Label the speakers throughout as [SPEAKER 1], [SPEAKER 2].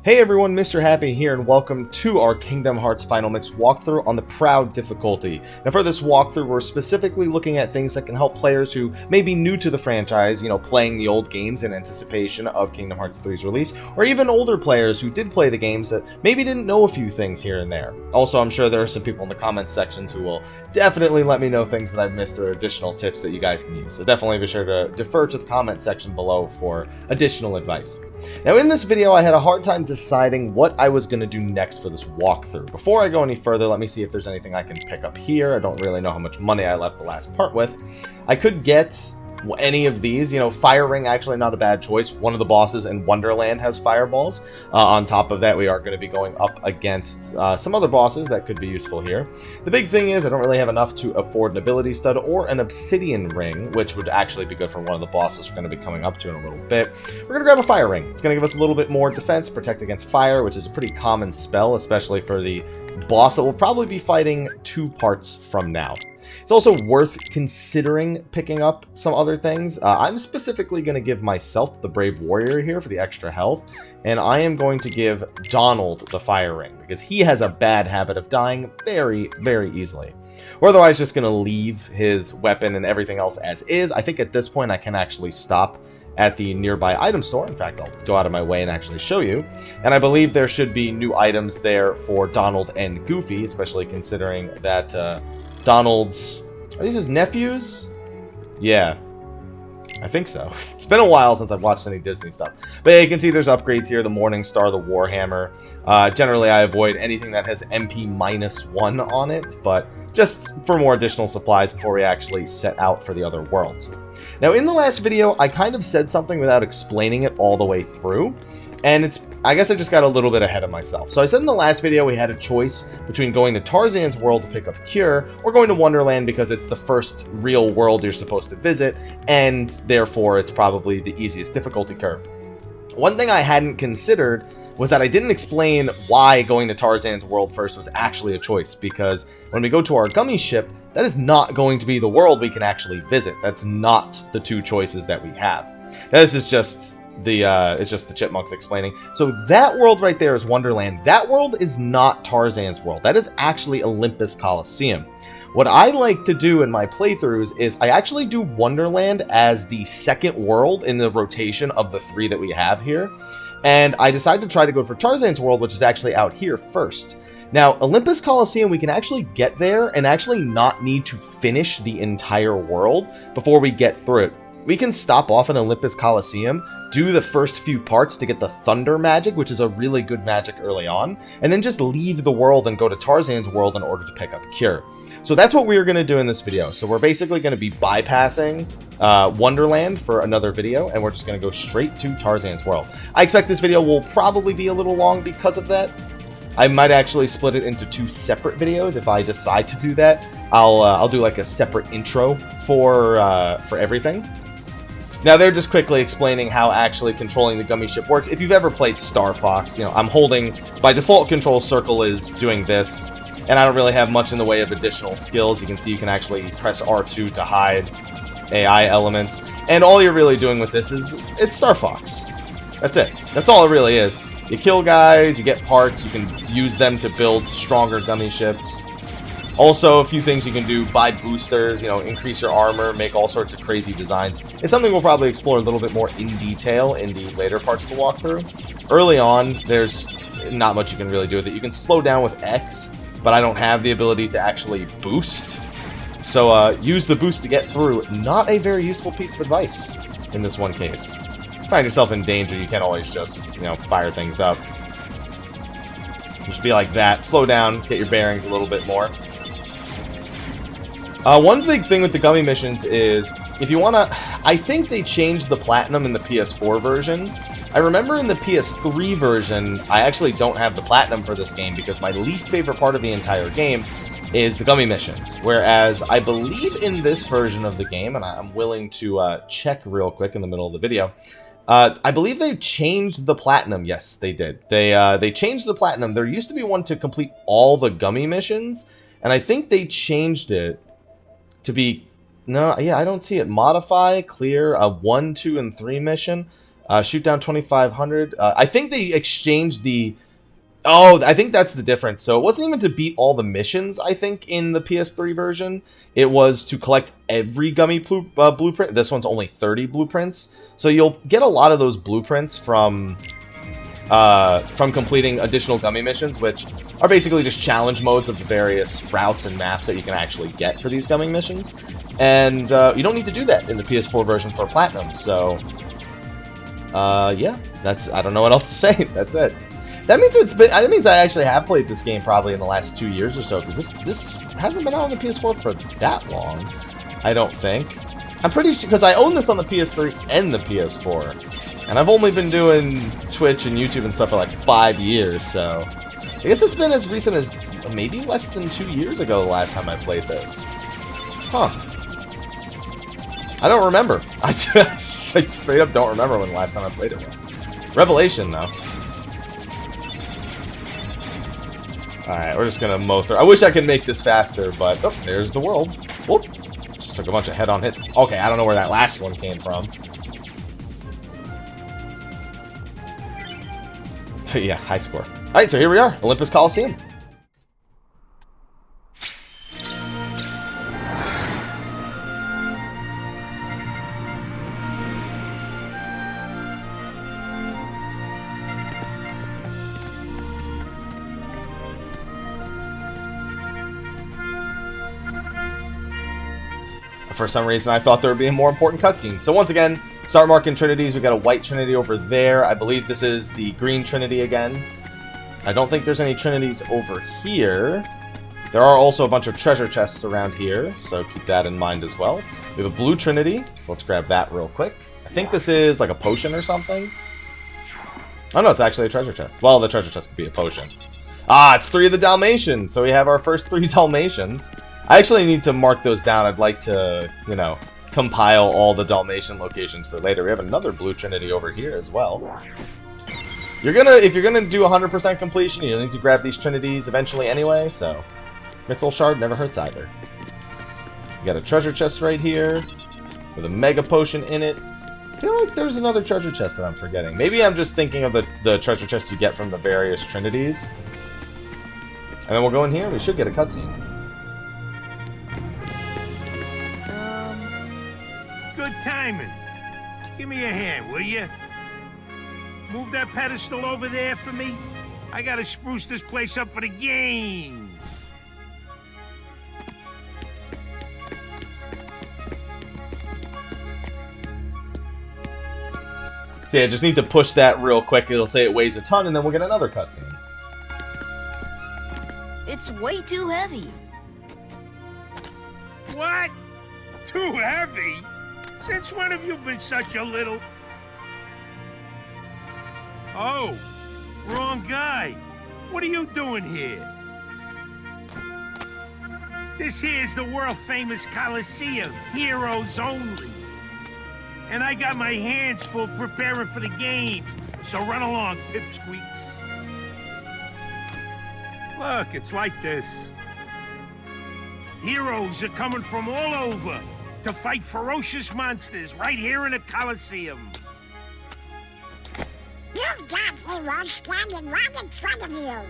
[SPEAKER 1] Hey everyone, Mr. Happy here, and welcome to our Kingdom Hearts Final Mix walkthrough on the Proud difficulty. Now for this walkthrough, we're specifically looking at things that can help players who may be new to the franchise, playing the old games in anticipation of Kingdom Hearts 3's release, or even older players who did play the games that maybe didn't know a few things here and there. Also, I'm sure there are some people in the comments sections who will definitely let me know things that I've missed or additional tips that you guys can use. So definitely be sure to defer to the comment section below for additional advice. Now in this video, I had a hard time deciding what I was going to do next for this walkthrough. Before I go any further, let me see if there's anything I can pick up here. I don't really know how much money I left the last part with. I could get any of these, Fire Ring, actually not a bad choice. One of the bosses in Wonderland has fireballs. On top of that, we are going to be going up against some other bosses that could be useful here. The big thing is I don't really have enough to afford an ability stud or an obsidian ring, which would actually be good for one of the bosses we're going to be coming up to in a little bit. We're going to grab a Fire Ring. It's going to give us a little bit more defense, protect against fire, which is a pretty common spell, especially for the boss that we'll probably be fighting 2 parts from now. It's also worth considering picking up some other things. I'm specifically going to give myself the Brave Warrior here for the extra health, and I am going to give Donald the Fire Ring, because he has a bad habit of dying very, very easily. Or otherwise just going to leave his weapon and everything else as is. I think at this point I can actually stop at the nearby item store. In fact, I'll go out of my way and actually show you. And I believe there should be new items there for Donald and Goofy, especially considering that Donald's... Are these his nephews? Yeah, I think so. It's been a while since I've watched any Disney stuff. But yeah, you can see there's upgrades here. The Morning Star, the Warhammer. Generally, I avoid anything that has MP-1 on it, but just for more additional supplies before we actually set out for the other worlds. Now, in the last video, I kind of said something without explaining it all the way through, and I guess I just got a little bit ahead of myself. So I said in the last video we had a choice between going to Tarzan's world to pick up Cure, or going to Wonderland because it's the first real world you're supposed to visit, and therefore it's probably the easiest difficulty curve. One thing I hadn't considered was that I didn't explain why going to Tarzan's world first was actually a choice, because when we go to our gummy ship, that is not going to be the world we can actually visit. That's not the 2 choices that we have. Now, this is just it's just the chipmunks explaining. So that world right there is Wonderland. That world is not Tarzan's world. That is actually Olympus Coliseum. What I like to do in my playthroughs is I actually do Wonderland as the second world in the rotation of the 3 that we have here. And I decided to try to go for Tarzan's world, which is actually out here first. Now, Olympus Coliseum, we can actually get there and actually not need to finish the entire world before we get through it. We can stop off in Olympus Coliseum, do the first few parts to get the Thunder magic, which is a really good magic early on, and then just leave the world and go to Tarzan's world in order to pick up Cure. So that's what we're going to do in this video. So we're basically going to be bypassing Wonderland for another video, and we're just going to go straight to Tarzan's world. I expect this video will probably be a little long because of that. I might actually split it into 2 separate videos if I decide to do that. I'll do like a separate intro for everything. Now, they're just quickly explaining how actually controlling the gummy ship works. If you've ever played Star Fox, I'm holding... By default, control circle is doing this, and I don't really have much in the way of additional skills. You can see you can actually press R2 to hide AI elements, and all you're really doing with this is... It's Star Fox. That's it. That's all it really is. You kill guys, you get parts, you can use them to build stronger gummy ships. Also, a few things you can do: buy boosters, increase your armor, make all sorts of crazy designs. It's something we'll probably explore a little bit more in detail in the later parts of the walkthrough. Early on, there's not much you can really do with it. You can slow down with X, but I don't have the ability to actually boost. So use the boost to get through. Not a very useful piece of advice in this one case. If you find yourself in danger, you can't always just, fire things up. You should be like that. Slow down, get your bearings a little bit more. One big thing with the gummy missions is, if you want to... I think they changed the Platinum in the PS4 version. I remember in the PS3 version, I actually don't have the Platinum for this game because my least favorite part of the entire game is the gummy missions. Whereas, I believe in this version of the game, and I'm willing to check real quick in the middle of the video, I believe they changed the Platinum. Yes, they did. They changed the Platinum. There used to be one to complete all the gummy missions, and I think they changed it to be... No, yeah, I don't see it. Modify, clear, a 1, 2, and 3 mission. Shoot down 2,500. I think they exchanged the... Oh, I think that's the difference. So it wasn't even to beat all the missions, I think, in the PS3 version. It was to collect every gummy blueprint. This one's only 30 blueprints. So you'll get a lot of those blueprints from completing additional gummy missions, which are basically just challenge modes of the various routes and maps that you can actually get for these gummy missions. And you don't need to do that in the PS4 version for Platinum. So, yeah, I don't know what else to say. That's it. That means I actually have played this game probably in the last 2 years or so, because this hasn't been out on the PS4 for that long, I don't think. I'm pretty sure, because I own this on the PS3 and the PS4, and I've only been doing Twitch and YouTube and stuff for like 5 years, so I guess it's been as recent as maybe less than 2 years ago the last time I played this. Huh. I don't remember. I straight up don't remember when the last time I played it was. Revelation, though. Alright, we're just gonna mow through. I wish I could make this faster, but... Oh, there's the world. Whoop. Just took a bunch of head-on hits. Okay, I don't know where that last one came from. But yeah, high score. Alright, so here we are. Olympus Coliseum. For some reason, I thought there would be a more important cutscene. So once again, start marking Trinities. We got a white Trinity over there. I believe this is the green Trinity again. I don't think there's any Trinities over here. There are also a bunch of treasure chests around here, so keep that in mind as well. We have a blue Trinity, so let's grab that real quick. I think this is like a potion or something. Oh no, it's actually a treasure chest. Well, the treasure chest could be a potion. Ah, it's 3 of the Dalmatians. So we have our first 3 Dalmatians. I actually need to mark those down. I'd like to, you know, compile all the Dalmatian locations for later. We have another blue Trinity over here as well. If you're gonna do 100% completion, you need to grab these Trinities eventually anyway, so Mithril Shard never hurts either. We got a treasure chest right here with a mega potion in it. I feel like there's another treasure chest that I'm forgetting. Maybe I'm just thinking of the treasure chest you get from the various Trinities. And then we'll go in here and we should get a cutscene.
[SPEAKER 2] Good timing. Give me a hand, will you? Move that pedestal over there for me. I gotta spruce this place up for the games.
[SPEAKER 1] So yeah, just need to push that real quick. It'll say it weighs a ton, and then we'll get another cutscene.
[SPEAKER 3] It's way too heavy.
[SPEAKER 2] What? Too heavy? Since when have you been such a little... Oh, wrong guy. What are you doing here? This here's the world-famous Coliseum, heroes only. And I got my hands full preparing for the games, so run along, pipsqueaks. Look, it's like this. Heroes are coming from all over to fight ferocious monsters right here in the Coliseum.
[SPEAKER 4] You've got heroes standing right in front of you.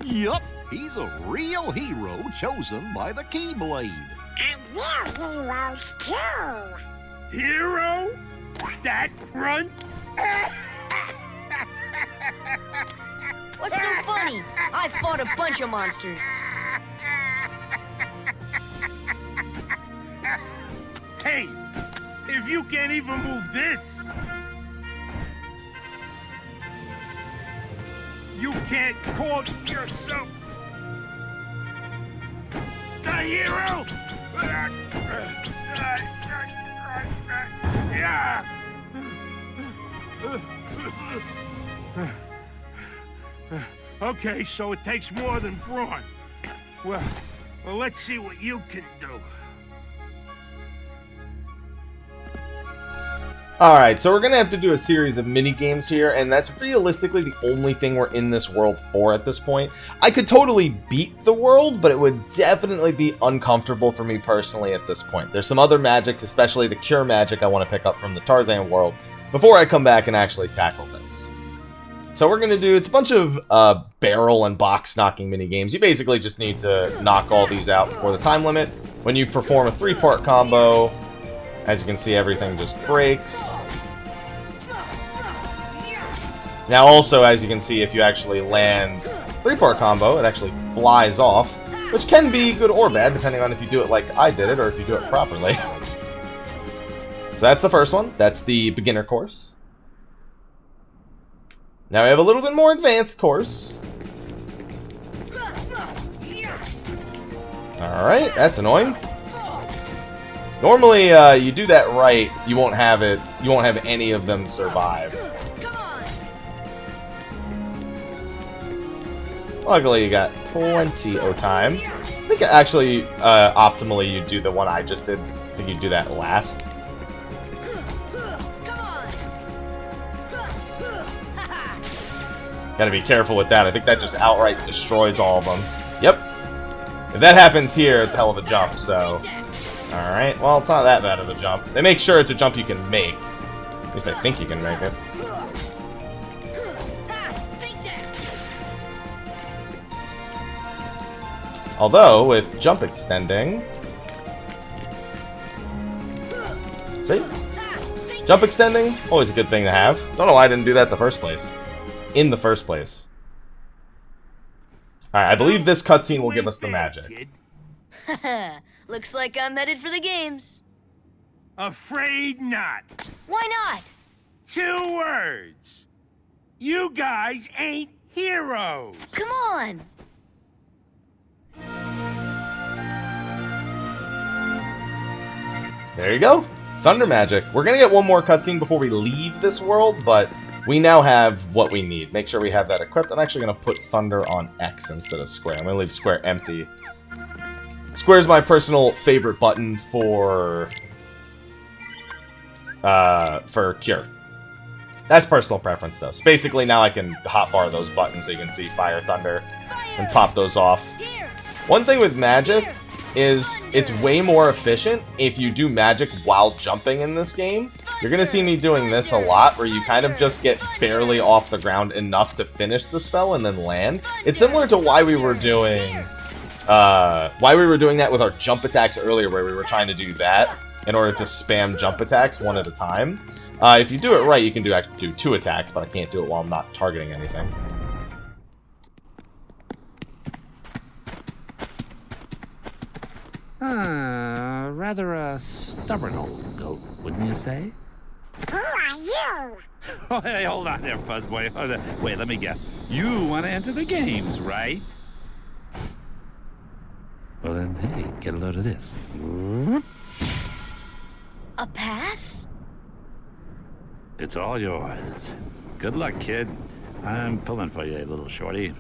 [SPEAKER 5] Yup, he's a real hero chosen by the Keyblade.
[SPEAKER 4] And we're heroes too.
[SPEAKER 2] Hero? That grunt?
[SPEAKER 3] What's so funny? I fought a bunch of monsters.
[SPEAKER 2] Hey, if you can't even move this, you can't call yourself the hero? Yeah. Okay, so it takes more than brawn. Well, let's see what you can do.
[SPEAKER 1] Alright, so we're going to have to do a series of mini-games here, and that's realistically the only thing we're in this world for at this point. I could totally beat the world, but it would definitely be uncomfortable for me personally at this point. There's some other magics, especially the cure magic I want to pick up from the Tarzan world, before I come back and actually tackle this. So we're going to do, it's a bunch of barrel and box knocking mini games. You basically just need to knock all these out before the time limit. When you perform a 3-part combo, as you can see, everything just breaks. Now also, as you can see, if you actually land 3-part combo, it actually flies off, which can be good or bad, depending on if you do it like I did it, or if you do it properly. So that's the first one. That's the beginner course. Now we have a little bit more advanced course. Alright, that's annoying. Normally, you do that right, you won't have any of them survive. Luckily, you got plenty of time. I think actually, optimally, you do the one I just did. I think you do that last. Gotta be careful with that. I think that just outright destroys all of them. Yep. If that happens here, it's a hell of a jump, so... Alright, well, it's not that bad of a jump. They make sure it's a jump you can make. At least I think you can make it. Although, with jump extending... See? Jump extending, always a good thing to have. Don't know why I didn't do that in the first place. Alright, I believe this cutscene will give us the magic.
[SPEAKER 3] Looks like I'm headed for the games.
[SPEAKER 2] Afraid not.
[SPEAKER 3] Why not?
[SPEAKER 2] 2 words. You guys ain't heroes.
[SPEAKER 3] Come on.
[SPEAKER 1] There you go. Thunder magic. We're gonna get one more cutscene before we leave this world, but we now have what we need. Make sure we have that equipped. I'm actually gonna put thunder on X instead of square. I'm gonna leave square empty. Square is my personal favorite button for cure. That's personal preference though. So basically now I can hotbar those buttons so you can see fire, thunder, and pop those off. One thing with magic is it's way more efficient if you do magic while jumping in this game. You're gonna see me doing this a lot, where you kind of just get barely off the ground enough to finish the spell and then land. It's similar to why we were doing that with our jump attacks earlier, where we were trying to do that in order to spam jump attacks one at a time. If you do it right, you can actually do 2 attacks, but I can't do it while I'm not targeting anything.
[SPEAKER 6] Rather a stubborn old goat, wouldn't you say?
[SPEAKER 4] Who are you?
[SPEAKER 6] Oh, hey, hold on there, Fuzzboy. Wait, let me guess. You want to enter the games, right? Well then, hey, get a load of this.
[SPEAKER 3] A pass?
[SPEAKER 6] It's all yours. Good luck, kid. I'm pulling for you, little shorty.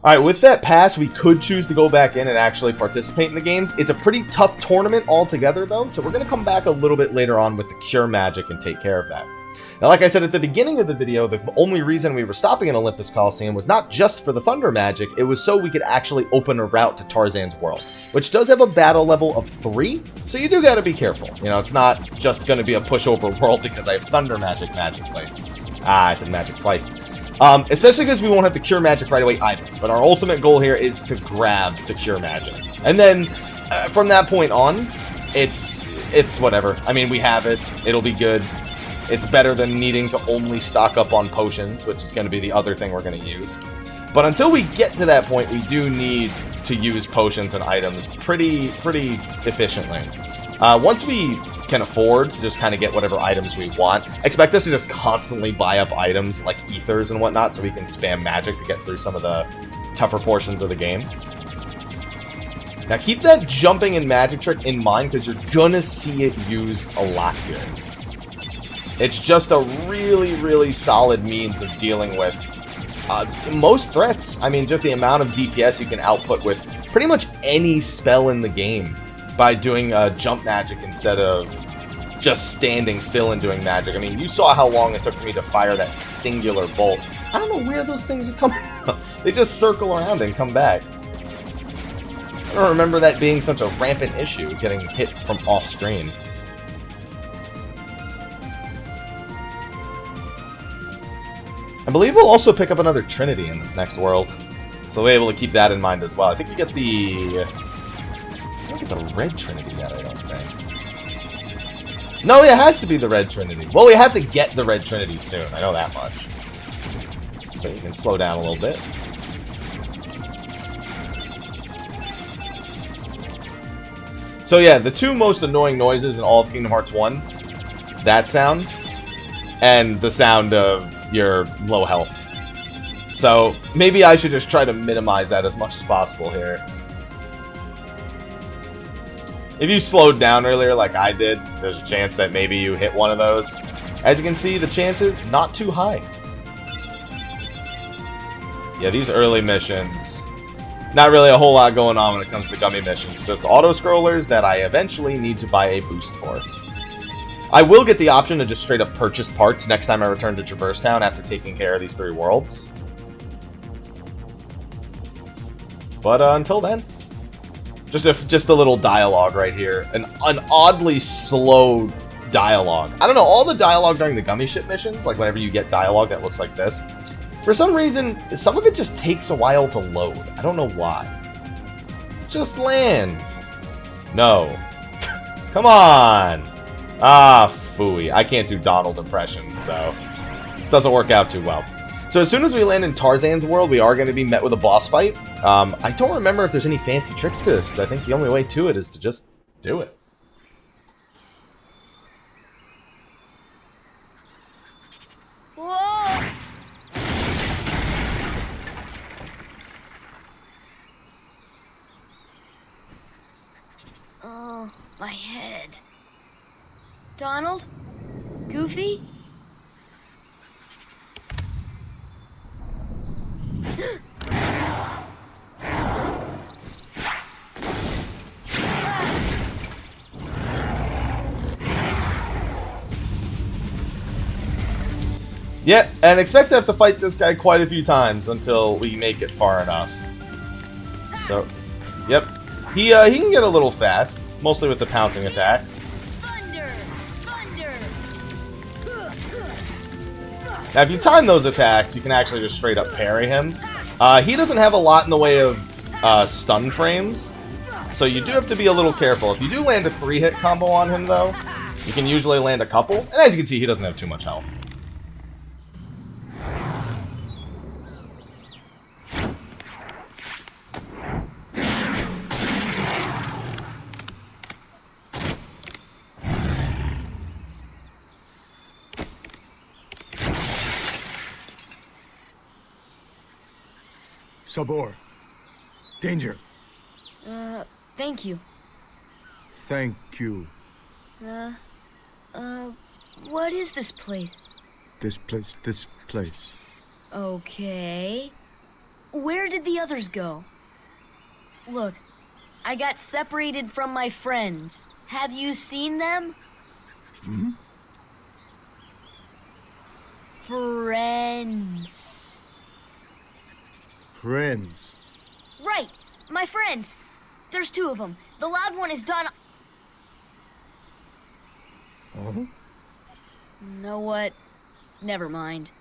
[SPEAKER 1] Alright, with that pass, we could choose to go back in and actually participate in the games. It's a pretty tough tournament altogether, though, so we're going to come back a little bit later on with the cure magic and take care of that. Now, like I said at the beginning of the video, the only reason we were stopping in Olympus Coliseum was not just for the thunder magic, it was so we could actually open a route to Tarzan's world, which does have a battle level of 3, so you do got to be careful. You know, it's not just going to be a pushover world because I have thunder magic magically. I said magic twice. Especially because we won't have the cure magic right away either. But our ultimate goal here is to grab the cure magic. And then, from that point on, it's whatever. I mean, we have it. It'll be good. It's better than needing to only stock up on potions, which is going to be the other thing we're going to use. But until we get to that point, we do need to use potions and items pretty efficiently. Once we can afford to just kind of get whatever items we want, expect us to just constantly buy up items like ethers and whatnot so we can spam magic to get through some of the tougher portions of the game. Now keep that jumping and magic trick in mind because you're gonna see it used a lot here. It's just a really solid means of dealing with most threats. I mean, just the amount of DPS you can output with pretty much any spell in the game by doing jump magic instead of just standing still and doing magic. I mean, you saw how long it took for me to fire that singular bolt. I don't know where those things are coming from. They just circle around and come back. I don't remember that being such a rampant issue, getting hit from off screen. I believe we'll also pick up another Trinity in this next world. So we'll be able to keep that in mind as well. I think we get the... I don't get the red Trinity yet, I don't think. No, it has to be the red Trinity. Well, we have to get the red Trinity soon. I know that much. So you can slow down a little bit. So yeah, the two most annoying noises in all of Kingdom Hearts 1, that sound, and the sound of your low health. So maybe I should just try to minimize that as much as possible here. If you slowed down earlier like I did, there's a chance that maybe you hit one of those. As you can see, the chances, not too high. Yeah, these early missions, not really a whole lot going on when it comes to gummy missions. Just auto-scrollers that I eventually need to buy a boost for. I will get the option to just straight up purchase parts next time I return to Traverse Town after taking care of these 3 worlds. But until then, just a little dialogue right here. An oddly slow dialogue. I don't know, all the dialogue during the gummy ship missions, like whenever you get dialogue that looks like this, for some reason, some of it just takes a while to load. I don't know why. Just land. No. Come on. Ah, phooey. I can't do Donald impressions, so it doesn't work out too well. So as soon as we land in Tarzan's world, we are going to be met with a boss fight. I don't remember if there's any fancy tricks to this, because I think the only way to it is to just do it.
[SPEAKER 3] Whoa! Oh, my head. Donald? Goofy?
[SPEAKER 1] Yeah, and expect to have to fight this guy quite a few times until we make it far enough. So, yep. He can get a little fast, mostly with the pouncing attacks.
[SPEAKER 3] Thunder! Thunder!
[SPEAKER 1] Now, if you time those attacks, you can actually just straight up parry him. He doesn't have a lot in the way of stun frames, so you do have to be a little careful. If you do land a 3-hit combo on him, though, you can usually land a couple. And as you can see, he doesn't have too much health.
[SPEAKER 7] Sabor. Danger.
[SPEAKER 3] Thank you.
[SPEAKER 7] Thank you.
[SPEAKER 3] What is this place?
[SPEAKER 7] This place.
[SPEAKER 3] Okay. Where did the others go? Look, I got separated from my friends. Have you seen them?
[SPEAKER 7] Hmm?
[SPEAKER 3] Friends.
[SPEAKER 7] Friends.
[SPEAKER 3] Right, my friends. There's 2 of them. The loud one is Don.
[SPEAKER 7] Oh?
[SPEAKER 3] Know what? Never mind.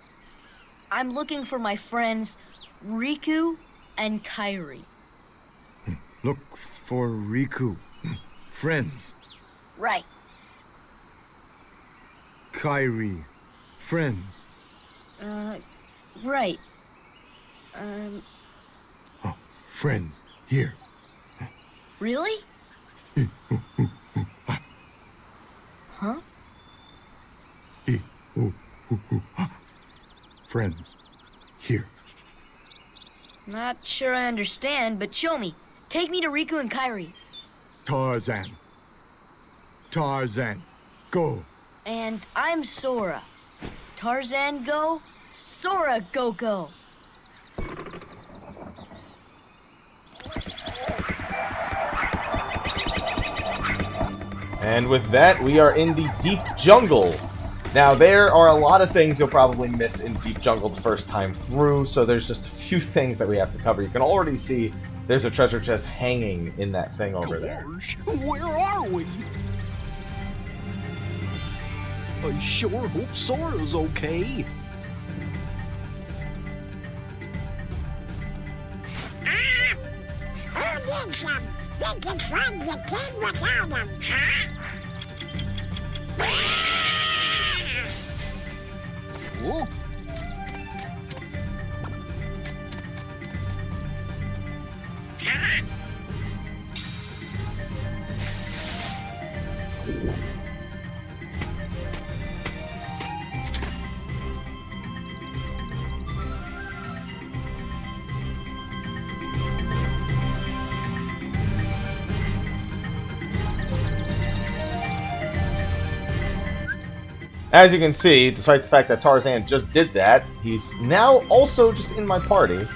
[SPEAKER 3] I'm looking for my friends Riku and Kairi.
[SPEAKER 7] Look for Riku. Friends.
[SPEAKER 3] Right.
[SPEAKER 7] Kairi. Friends.
[SPEAKER 3] Right.
[SPEAKER 7] Oh, friends. Here.
[SPEAKER 3] Really? Huh?
[SPEAKER 7] Friends. Here.
[SPEAKER 3] Not sure I understand, but show me. Take me to Riku and Kairi.
[SPEAKER 7] Tarzan. Tarzan. Go.
[SPEAKER 3] And I'm Sora. Tarzan go, Sora go.
[SPEAKER 1] And with that, we are in the Deep Jungle. Now, there are a lot of things you'll probably miss in Deep Jungle the first time through, so there's just a few things that we have to cover. You can already see there's a treasure chest hanging in that thing over there.
[SPEAKER 5] Gosh, where are we? I sure hope Sora's okay.
[SPEAKER 4] think it's fun to kid without them, huh?
[SPEAKER 5] Oh,
[SPEAKER 1] As you can see, despite the fact that Tarzan just did that, he's now also just in my party.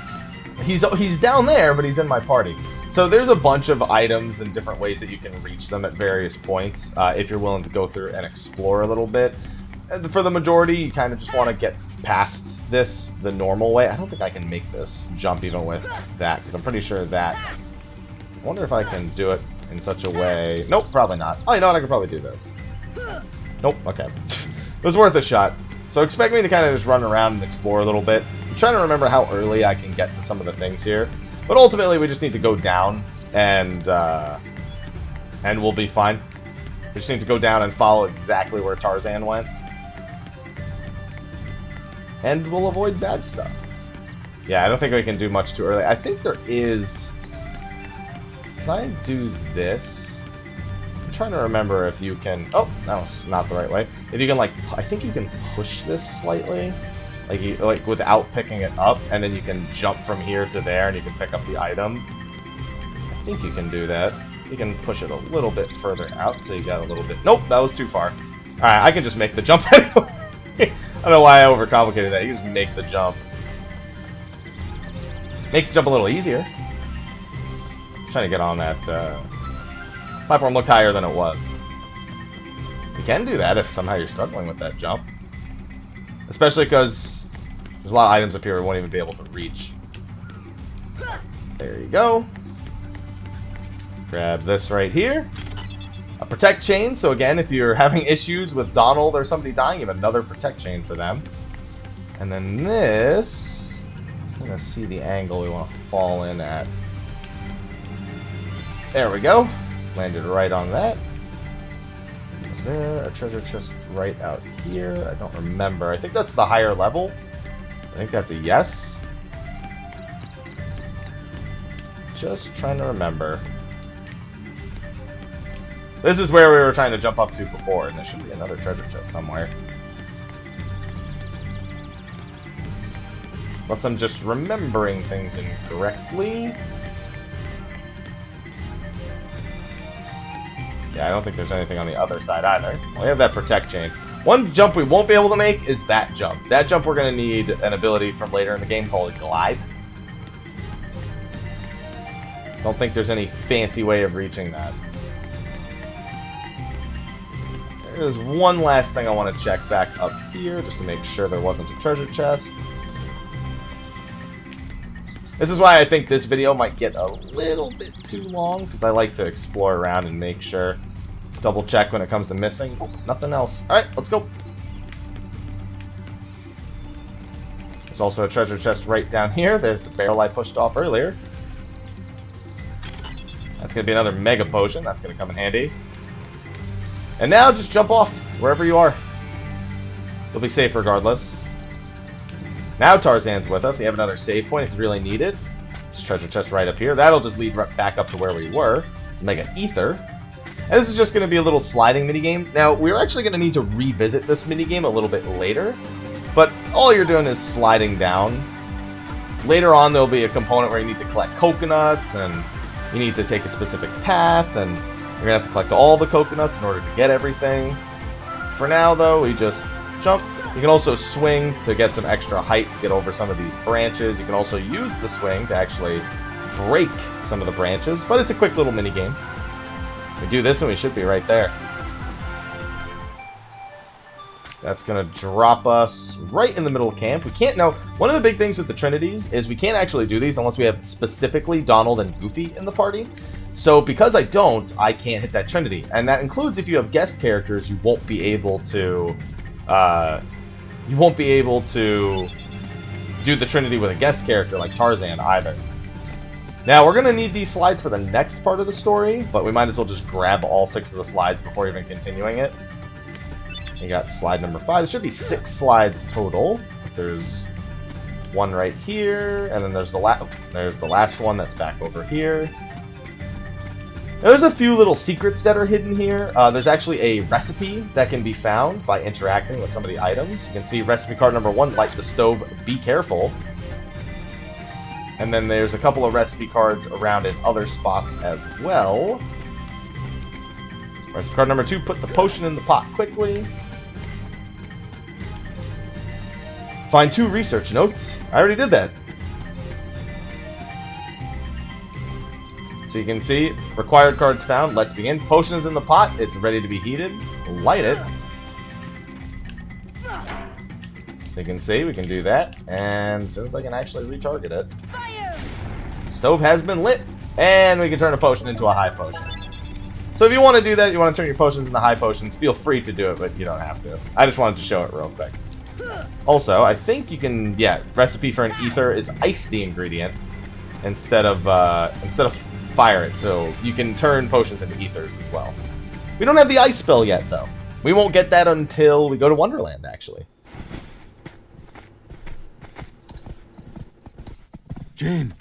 [SPEAKER 1] He's down there, but he's in my party. So there's a bunch of items and different ways that you can reach them at various points, if you're willing to go through and explore a little bit. For the majority, you kind of just want to get past this the normal way. I don't think I can make this jump even with that, because I'm pretty sure that... I wonder if I can do it in such a way... Nope, probably not. Oh, you know what? I could probably do this. Nope, okay. It was worth a shot. So expect me to kind of just run around and explore a little bit. I'm trying to remember how early I can get to some of the things here. But ultimately, we just need to go down, and we'll be fine. We just need to go down and follow exactly where Tarzan went. And we'll avoid bad stuff. Yeah, I don't think we can do much too early. I think there is... Can I do this? I'm trying to remember if you can... Oh, that was not the right way. If you can, like... I think you can push this slightly. Like without picking it up, and then you can jump from here to there, and you can pick up the item. I think you can do that. You can push it a little bit further out, so you got a little bit... Nope, that was too far. Alright, I can just make the jump anyway. I don't know why I overcomplicated that. You just make the jump. Makes the jump a little easier. I'm trying to get on that... Platform looked higher than it was. You can do that if somehow you're struggling with that jump. Especially because there's a lot of items up here we won't even be able to reach. There you go. Grab this right here. A protect chain. So again, if you're having issues with Donald or somebody dying, you have another protect chain for them. And then this... I'm going to see the angle we want to fall in at. There we go. Landed right on that. Is there a treasure chest right out here? I don't remember. I think that's the higher level. I think that's a yes. Just trying to remember. This is where we were trying to jump up to before, and there should be another treasure chest somewhere. Unless I'm just remembering things incorrectly. Yeah, I don't think there's anything on the other side either. We have that protect chain. One jump we won't be able to make is that jump. That jump we're going to need an ability from later in the game called Glide. Don't think there's any fancy way of reaching that. There's one last thing I want to check back up here, just to make sure there wasn't a treasure chest. This is why I think this video might get a little bit too long, because I like to explore around and make sure. Double check when it comes to missing. Oh, nothing else. Alright, let's go. There's also a treasure chest right down here. There's the barrel I pushed off earlier. That's going to be another mega potion. That's going to come in handy. And now just jump off wherever you are. You'll be safe regardless. Now Tarzan's with us. We have another save point if you really need it. This treasure chest right up here. That'll just lead right back up to where we were. Mega Ether. And this is just going to be a little sliding minigame. Now, we're actually going to need to revisit this minigame a little bit later. But all you're doing is sliding down. Later on, there'll be a component where you need to collect coconuts, and you need to take a specific path, and you're going to have to collect all the coconuts in order to get everything. For now, though, we just jump. You can also swing to get some extra height to get over some of these branches. You can also use the swing to actually break some of the branches, but it's a quick little mini game. We do this and we should be right there. That's going to drop us right in the middle of camp. We can't now. One of the big things with the Trinities is we can't actually do these unless we have specifically Donald and Goofy in the party. So because I don't, I can't hit that Trinity. And that includes if you have guest characters, you won't be able to do the Trinity with a guest character like Tarzan either. Now, we're going to need these slides for the next part of the story, but we might as well just grab all 6 of the slides before even continuing it. You got slide number 5. There should be 6 slides total. There's one right here, and then there's the last one that's back over here. Now, there's a few little secrets that are hidden here. There's actually a recipe that can be found by interacting with some of the items. You can see recipe card number 1, light the stove, be careful. And then there's a couple of recipe cards around in other spots as well. Recipe card number 2, put the potion in the pot quickly. Find 2 research notes. I already did that. So you can see, required cards found. Let's begin. Potion is in the pot. It's ready to be heated. Light it. So you can see, we can do that. And as soon as I can actually retarget it. Fire! Stove has been lit. And we can turn a potion into a high potion. So if you want to do that, you want to turn your potions into high potions, feel free to do it, but you don't have to. I just wanted to show it real quick. Also, I think you can, recipe for an ether is ice the ingredient instead of fire it. So you can turn potions into ethers as well. We don't have the ice spell yet, though. We won't get that until we go to Wonderland, actually.
[SPEAKER 7] Jane.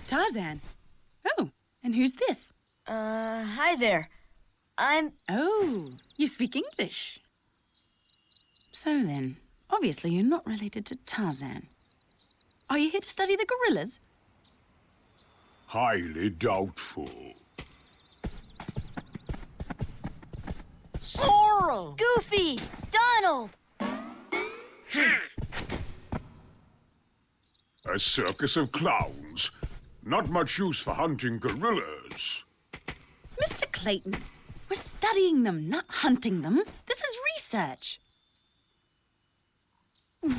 [SPEAKER 8] Tarzan. Oh, and who's this?
[SPEAKER 3] Hi there.
[SPEAKER 8] Oh, you speak English. So then, obviously you're not related to Tarzan. Are you here to study the gorillas?
[SPEAKER 7] Highly doubtful.
[SPEAKER 3] Sora! Goofy! Donald!
[SPEAKER 7] A circus of clowns. Not much use for hunting gorillas.
[SPEAKER 8] Mr. Clayton, we're studying them, not hunting them. This is research.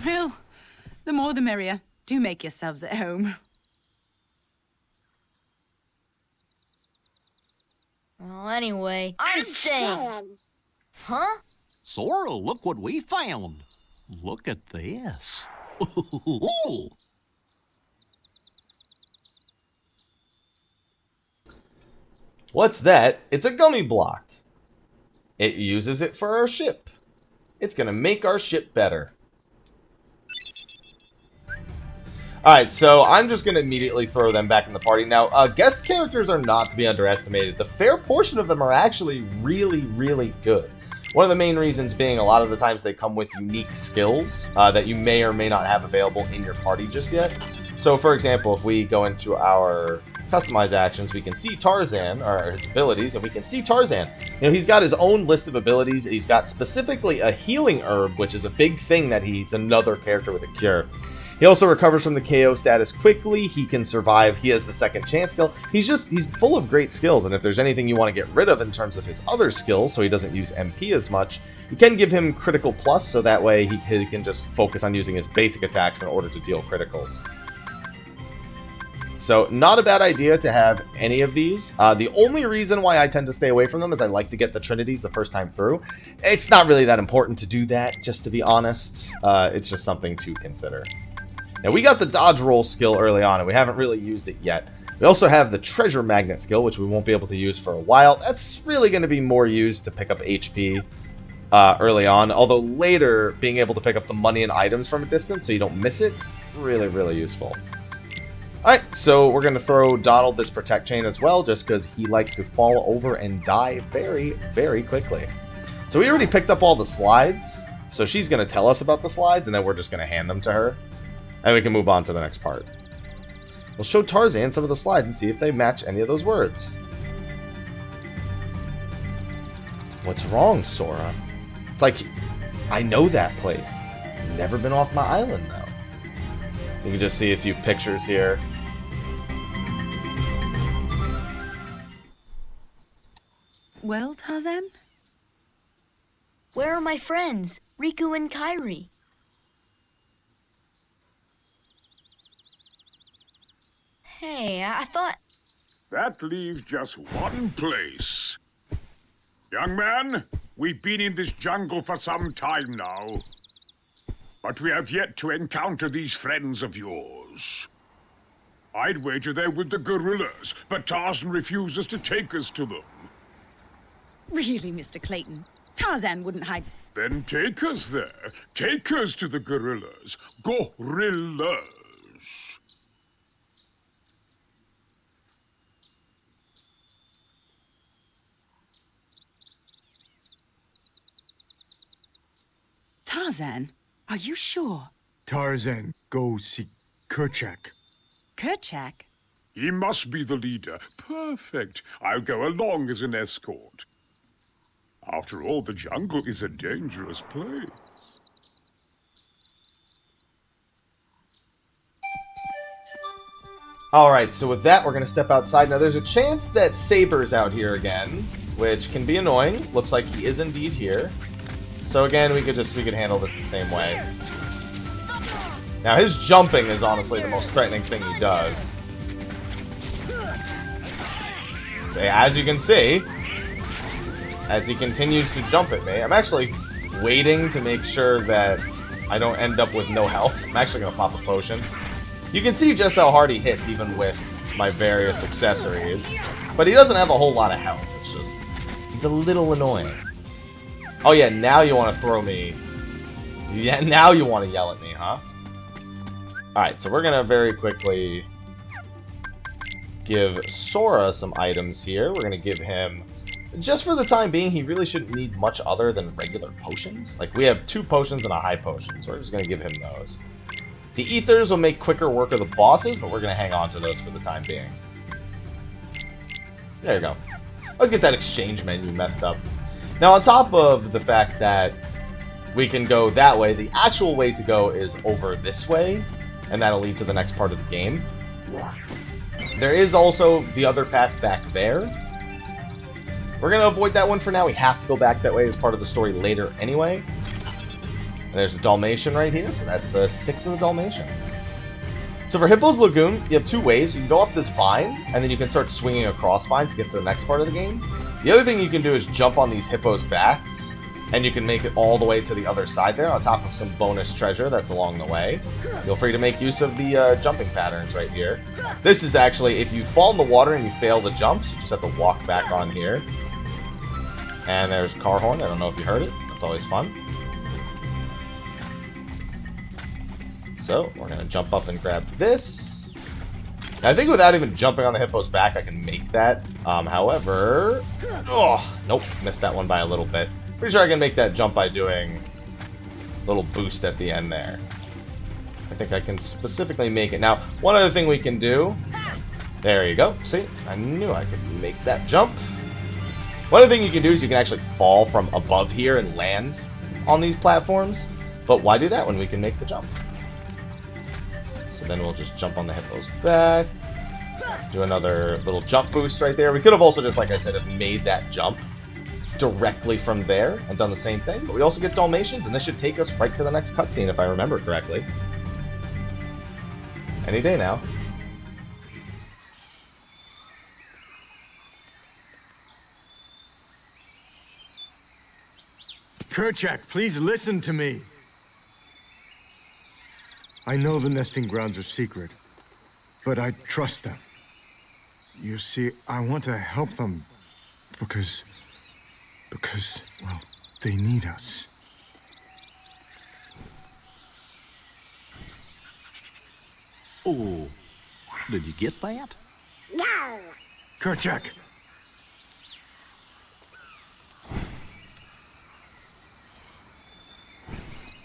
[SPEAKER 8] Well, the more the merrier. Do make yourselves at home.
[SPEAKER 3] Well, anyway, I'm staying. Huh?
[SPEAKER 5] Sora, look what we found. Look at this.
[SPEAKER 1] What's that? It's a gummy block. It uses it for our ship. It's going to make our ship better. Alright, so I'm just going to immediately throw them back in the party. Now, guest characters are not to be underestimated. The fair portion of them are actually really, really good. One of the main reasons being a lot of the times they come with unique skills that you may or may not have available in your party just yet. So, for example, if we go into our customize actions, we can see Tarzan, or his abilities, and we can see Tarzan. You know, he's got his own list of abilities. He's got specifically a healing herb, which is a big thing that he's another character with a cure. He also recovers from the KO status quickly. He can survive. He has the second chance skill. He's full of great skills, and if there's anything you want to get rid of in terms of his other skills, so he doesn't use MP as much, you can give him critical plus, so that way he can just focus on using his basic attacks in order to deal criticals. So, not a bad idea to have any of these. The only reason why I tend to stay away from them is I like to get the Trinities the first time through. It's not really that important to do that, just to be honest. It's just something to consider. Now, we got the dodge roll skill early on, and we haven't really used it yet. We also have the treasure magnet skill, which we won't be able to use for a while. That's really going to be more used to pick up HP early on, although later, being able to pick up the money and items from a distance so you don't miss it, really, really useful. Alright, so we're going to throw Donald this protect chain as well, just because he likes to fall over and die very, very quickly. So we already picked up all the slides, so she's going to tell us about the slides, and then we're just going to hand them to her. And we can move on to the next part. We'll show Tarzan some of the slides and see if they match any of those words. What's wrong, Sora? It's like, I know that place. Never been off my island, though. You can just see a few pictures here.
[SPEAKER 8] Well, Tarzan?
[SPEAKER 3] Where are my friends, Riku and Kairi? Hey, I thought...
[SPEAKER 7] That leaves just one place. Young man, we've been in this jungle for some time now. But we have yet to encounter these friends of yours. I'd wager they're with the gorillas, but Tarzan refuses to take us to them.
[SPEAKER 8] Really, Mr. Clayton? Tarzan wouldn't hide.
[SPEAKER 7] Then take us there. Take us to the gorillas. Gorillas.
[SPEAKER 8] Tarzan, are you sure?
[SPEAKER 9] Tarzan, go see Kerchak.
[SPEAKER 8] Kerchak?
[SPEAKER 7] He must be the leader. Perfect. I'll go along as an escort. After all, the jungle is a dangerous place.
[SPEAKER 1] Alright, so with that, we're going to step outside. Now, there's a chance that Saber's out here again, which can be annoying. Looks like he is indeed here. So again, we could handle this the same way. Now, his jumping is honestly the most threatening thing he does. So, as you can see, as he continues to jump at me, I'm actually waiting to make sure that I don't end up with no health. I'm actually going to pop a potion. You can see just how hard he hits, even with my various accessories. But he doesn't have a whole lot of health. It's just, he's a little annoying. Oh yeah, now you want to throw me. Yeah, now you want to yell at me, huh? Alright, so we're going to very quickly give Sora some items here. We're going to give him, just for the time being, he really shouldn't need much other than regular potions. Like, we have 2 potions and a high potion, so we're just going to give him those. The ethers will make quicker work of the bosses, but we're going to hang on to those for the time being. There you go. I always get that exchange menu messed up. Now, on top of the fact that we can go that way, the actual way to go is over this way, and that'll lead to the next part of the game. There is also the other path back there. We're going to avoid that one for now. We have to go back that way as part of the story later anyway. And there's a Dalmatian right here, so that's 6 of the Dalmatians. So for Hippo's Lagoon, you have 2 ways. You can go up this vine, and then you can start swinging across vines to get to the next part of the game. The other thing you can do is jump on these hippos' backs, and you can make it all the way to the other side there, on top of some bonus treasure that's along the way. Feel free to make use of the jumping patterns right here. This is actually, if you fall in the water and you fail the jumps, you just have to walk back on here. And there's Car Horn. I don't know if you heard it. That's always fun. So, we're going to jump up and grab this. Now, I think without even jumping on the hippo's back, I can make that. However... Oh, nope. Missed that one by a little bit. Pretty sure I can make that jump by doing a little boost at the end there. I think I can specifically make it. Now, one other thing we can do... There you go. See? I knew I could make that jump. One other thing you can do is you can actually fall from above here and land on these platforms. But why do that when we can make the jump? So then we'll just jump on the hippo's back. Do another little jump boost right there. We could have also just, like I said, have made that jump directly from there and done the same thing. But we also get Dalmatians, and this should take us right to the next cutscene, if I remember correctly. Any day now.
[SPEAKER 9] Kerchak, please listen to me. I know the nesting grounds are secret, but I trust them. You see, I want to help them because, well, they need us.
[SPEAKER 5] Oh, did you get that?
[SPEAKER 4] No.
[SPEAKER 9] Kerchak!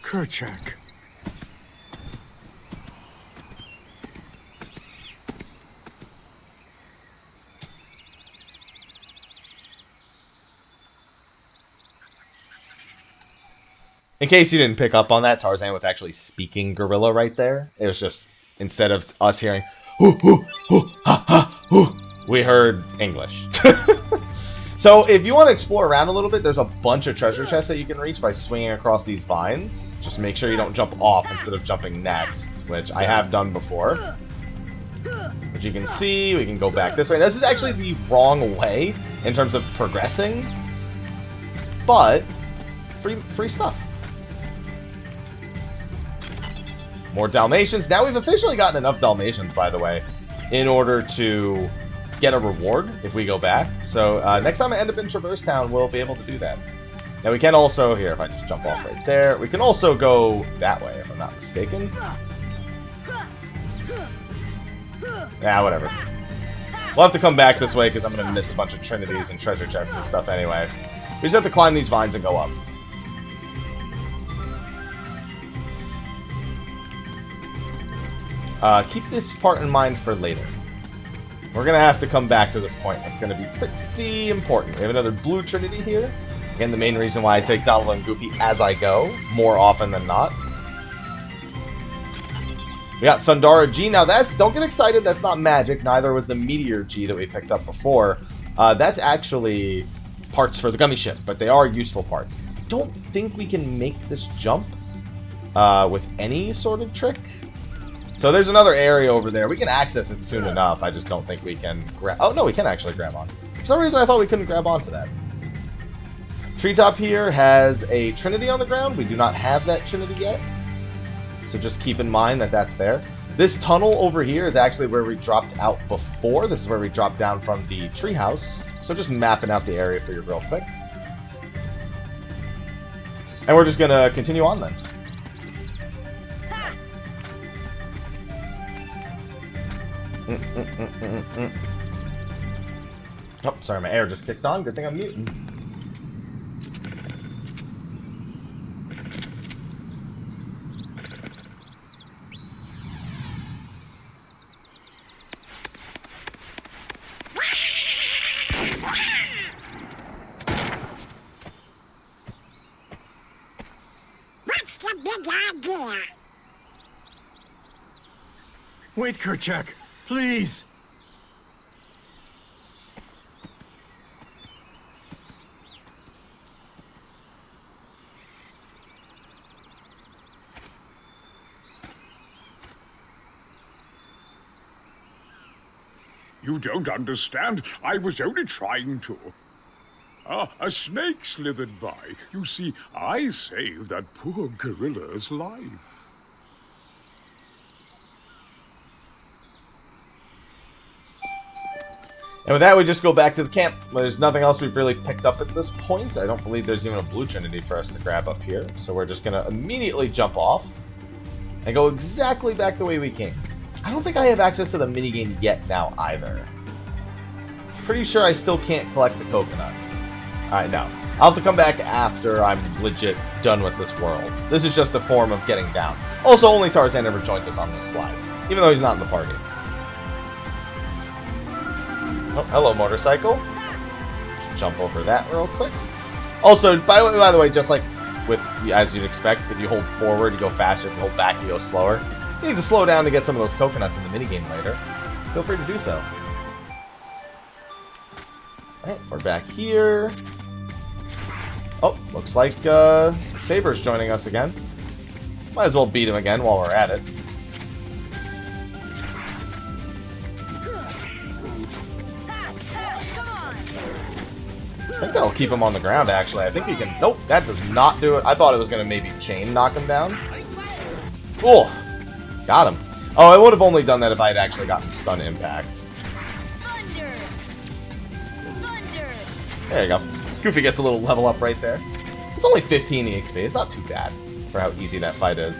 [SPEAKER 9] Kerchak.
[SPEAKER 1] In case you didn't pick up on that, Tarzan was actually speaking gorilla right there. It was just, instead of us hearing, hoo, hoo, hoo, ha, ha, hoo, we heard English. So if you want to explore around a little bit, there's a bunch of treasure chests that you can reach by swinging across these vines. Just make sure you don't jump off instead of jumping next, which I have done before. As you can see, we can go back this way. This is actually the wrong way in terms of progressing, but free stuff. More Dalmatians. Now we've officially gotten enough Dalmatians, by the way. in order to get a reward if we go back. So next time I end up in Traverse Town, we'll be able to do that. Now we can also, here, if I just jump off right there, we can also go that way, if I'm not mistaken. Yeah, whatever. We'll have to come back this way because I'm going to miss a bunch of trinities and treasure chests and stuff anyway. We just have to climb these vines and go up. Keep this part in mind for later. We're going to have to come back to this point. It's going to be pretty important. We have another blue trinity here. Again, the main reason why I take Donald and Goofy as I go, more often than not. We got Thundara G. Now that's, don't get excited, that's not magic. Neither was the Meteor G that we picked up before. That's actually parts for the gummy ship, but they are useful parts. I don't think we can make this jump with any sort of trick. So there's another area over there. We can access it soon enough. I just don't think we can grab... Oh, no, we can actually grab on. For some reason, I thought we couldn't grab onto that. Treetop here has a trinity on the ground. We do not have that trinity yet. So just keep in mind that that's there. This tunnel over here is actually where we dropped out before. This is where we dropped down from the treehouse. So just mapping out the area for you real quick. And we're just going to continue on then. Oh, sorry, my air just kicked on. Good thing I'm muting.
[SPEAKER 4] What's the big idea?
[SPEAKER 9] Wait, Kerchak, please.
[SPEAKER 7] You don't understand. I was only trying to. Ah, a snake slithered by. You see, I saved that poor gorilla's life.
[SPEAKER 1] And with that, we just go back to the camp. There's nothing else we've really picked up at this point. I don't believe there's even a blue trinity for us to grab up here. So we're just going to immediately jump off and go exactly back the way we came. I don't think I have access to the minigame yet now either. Pretty sure I still can't collect the coconuts. Alright, no. I'll have to come back after I'm legit done with this world. This is just a form of getting down. Also, only Tarzan ever joins us on this slide, even though he's not in the party. Oh, hello, motorcycle. Just jump over that real quick. Also, by the way, just like with, as you'd expect, if you hold forward, you go faster. If you hold back, you go slower. You need to slow down to get some of those coconuts in the minigame later. Feel free to do so. Alright, we're back here. Oh, looks like Saber's joining us again. Might as well beat him again while we're at it. I think that'll keep him on the ground, actually. I think he can... Nope, that does not do it. I thought it was going to maybe chain knock him down. Cool. Got him. Oh, I would have only done that if I had actually gotten stun impact.
[SPEAKER 3] Thunder! Thunder!
[SPEAKER 1] There you go. Goofy gets a little level up right there. It's only 15 EXP. It's not too bad for how easy that fight is.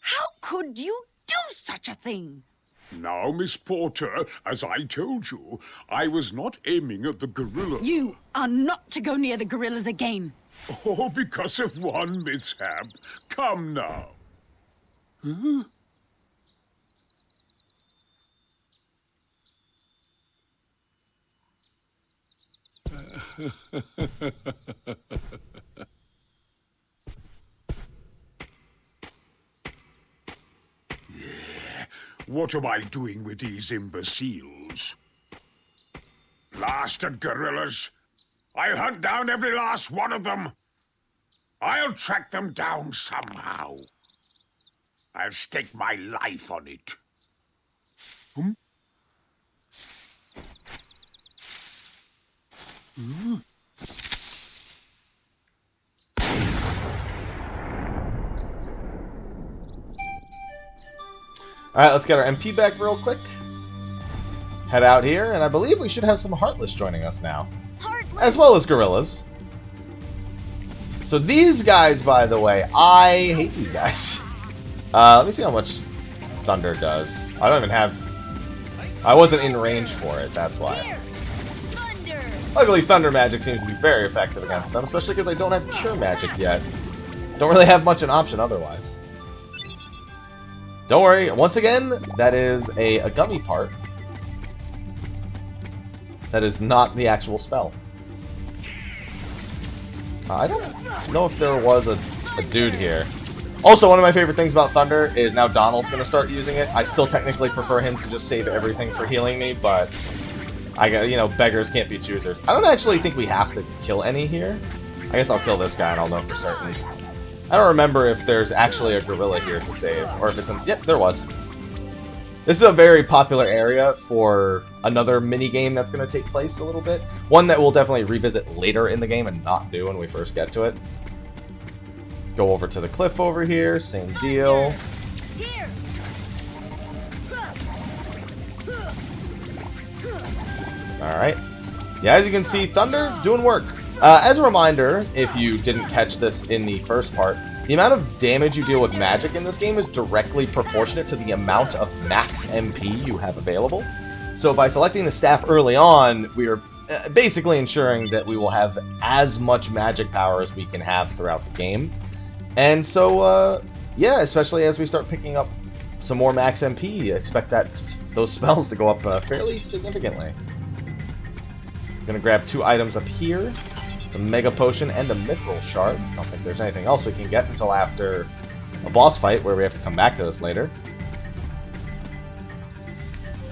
[SPEAKER 8] How could you do such a thing?
[SPEAKER 7] Now, Miss Porter, as I told you, I was not aiming at the gorilla.
[SPEAKER 8] You are not to go near the gorillas again.
[SPEAKER 7] Oh, because of one mishap. Come now. Huh? What am I doing with these imbeciles? Blasted gorillas! I'll hunt down every last one of them! I'll track them down somehow. I'll stake my life on it. Hmm?
[SPEAKER 1] Alright, let's get our MP back real quick. Head out here, and I believe we should have some Heartless joining us now.
[SPEAKER 3] Heartless.
[SPEAKER 1] As well as Gorillas. So these guys, by the way, I hate these guys. Let me see how much Thunder does. I don't even have... I wasn't in range for it, that's why.
[SPEAKER 3] Here. Thunder.
[SPEAKER 1] Luckily, Thunder Magic seems to be very effective against them, especially because I don't have Cure Magic yet. Don't really have much an option otherwise. Don't worry, once again, that is a gummy part. That is not the actual spell. I don't know if there was a dude here. Also, one of my favorite things about Thunder is now Donald's going to start using it. I still technically prefer him to just save everything for healing me, but I got, you know, beggars can't be choosers. I don't actually think we have to kill any here. I guess I'll kill this guy and I'll know for certain. I don't remember if there's actually a gorilla here to save, or if it's in... Yep, there was. This is a very popular area for another mini-game that's going to take place a little bit. One that we'll definitely revisit later in the game and not do when we first get to it. Go over to the cliff over here, same deal.
[SPEAKER 3] Here.
[SPEAKER 1] Alright. Yeah, as you can see, Thunder doing work. As a reminder, if you didn't catch this in the first part, the amount of damage you deal with magic in this game is directly proportionate to the amount of max MP you have available. So by selecting the staff early on, we are basically ensuring that we will have as much magic power as we can have throughout the game. And so, yeah, especially as we start picking up some more max MP, expect those spells to go up fairly significantly. Gonna grab 2 items up here. It's a Mega Potion and a Mithril Shard. I don't think there's anything else we can get until after a boss fight, where we have to come back to this later.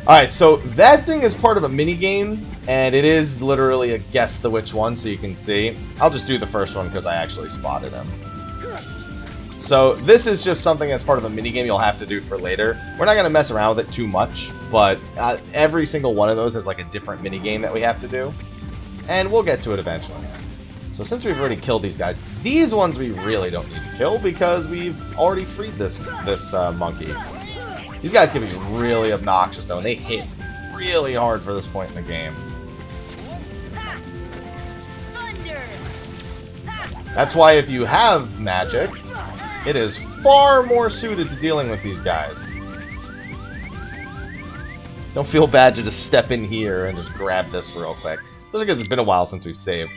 [SPEAKER 1] Alright, so that thing is part of a mini-game, and it is literally a guess the which one, so you can see. I'll just do the first one because I actually spotted him. So this is just something that's part of a minigame you'll have to do for later. We're not going to mess around with it too much, but every single one of those has like a different minigame that we have to do. And we'll get to it eventually. So since we've already killed these guys, these ones we really don't need to kill because we've already freed this monkey. These guys can be really obnoxious though, and they hit really hard for this point in the game. That's why if you have magic, it is far more suited to dealing with these guys. Don't feel bad to just step in here and just grab this real quick. Especially because it's been a while since we've saved.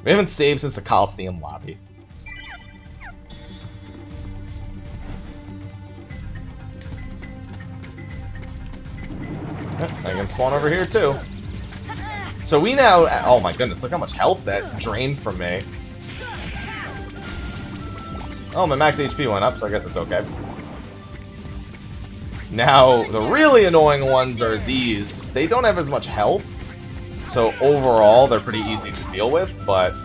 [SPEAKER 1] We haven't saved since the Coliseum lobby. I can spawn over here too. So we now... Oh my goodness, look how much health that drained from me. Oh, my max HP went up, so I guess it's okay. Now, the really annoying ones are these. They don't have as much health, so overall, they're pretty easy to deal with, but...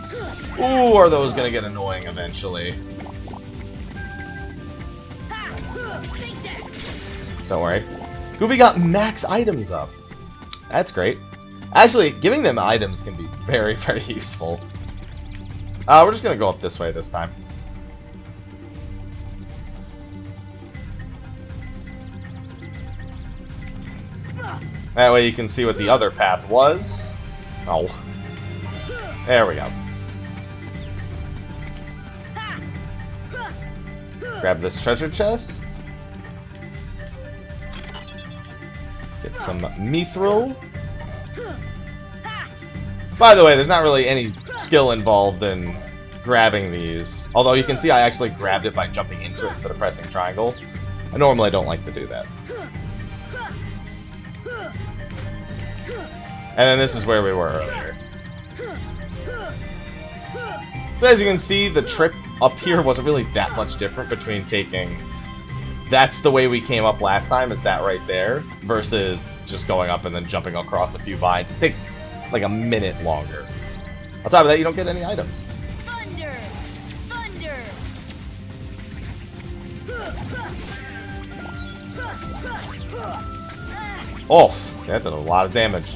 [SPEAKER 1] Ooh, are those gonna get annoying eventually. Don't worry. Goofy got max items up. That's great. Actually, giving them items can be very, very useful. We're just gonna go up this way this time. That way you can see what the other path was. Oh. There we go. Grab this treasure chest. Get some mithril. By the way, there's not really any skill involved in grabbing these. Although you can see I actually grabbed it by jumping into it instead of pressing triangle. I normally don't like to do that. And then this is where we were earlier. So as you can see, the trick up here wasn't really that much different between taking... That's the way we came up last time, is that right there, versus just going up and then jumping across a few vines. It takes like a minute longer. On top of that, you don't get any items.
[SPEAKER 3] Thunder! Thunder!
[SPEAKER 1] Oh, that did a lot of damage.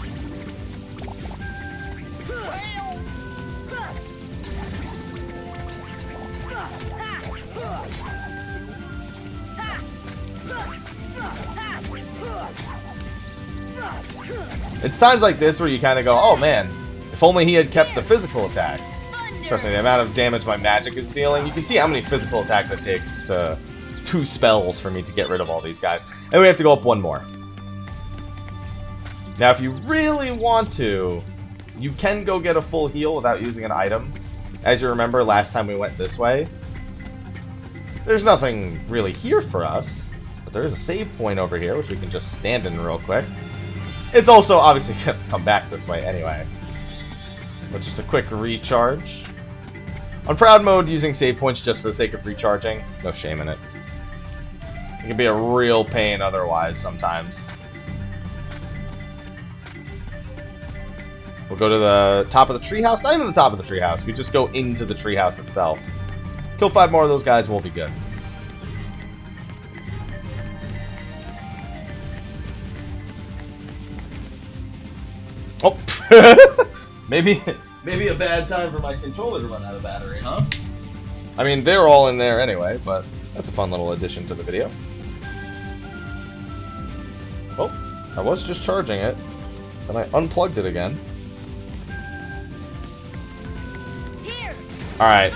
[SPEAKER 1] It's times like this where you kind of go, oh man, if only he had kept the physical attacks. Trust me, the amount of damage my magic is dealing, you can see how many physical attacks it takes to 2 spells for me to get rid of all these guys. And we have to go up 1 more. Now, if you really want to, you can go get a full heal without using an item. As you remember, last time we went this way, there's nothing really here for us, but there is a save point over here, which we can just stand in real quick. It's also obviously going to have to come back this way anyway. But just a quick recharge. On Proud Mode, using save points just for the sake of recharging, no shame in it. It can be a real pain otherwise sometimes. We'll go to the top of the treehouse. Not even the top of the treehouse. We just go into the treehouse itself. Kill 5 more of those guys and we'll be good. Oh, maybe a bad time for my controller to run out of battery, huh? I mean, they're all in there anyway, but that's a fun little addition to the video. Oh, I was just charging it, and I unplugged it again. Alright.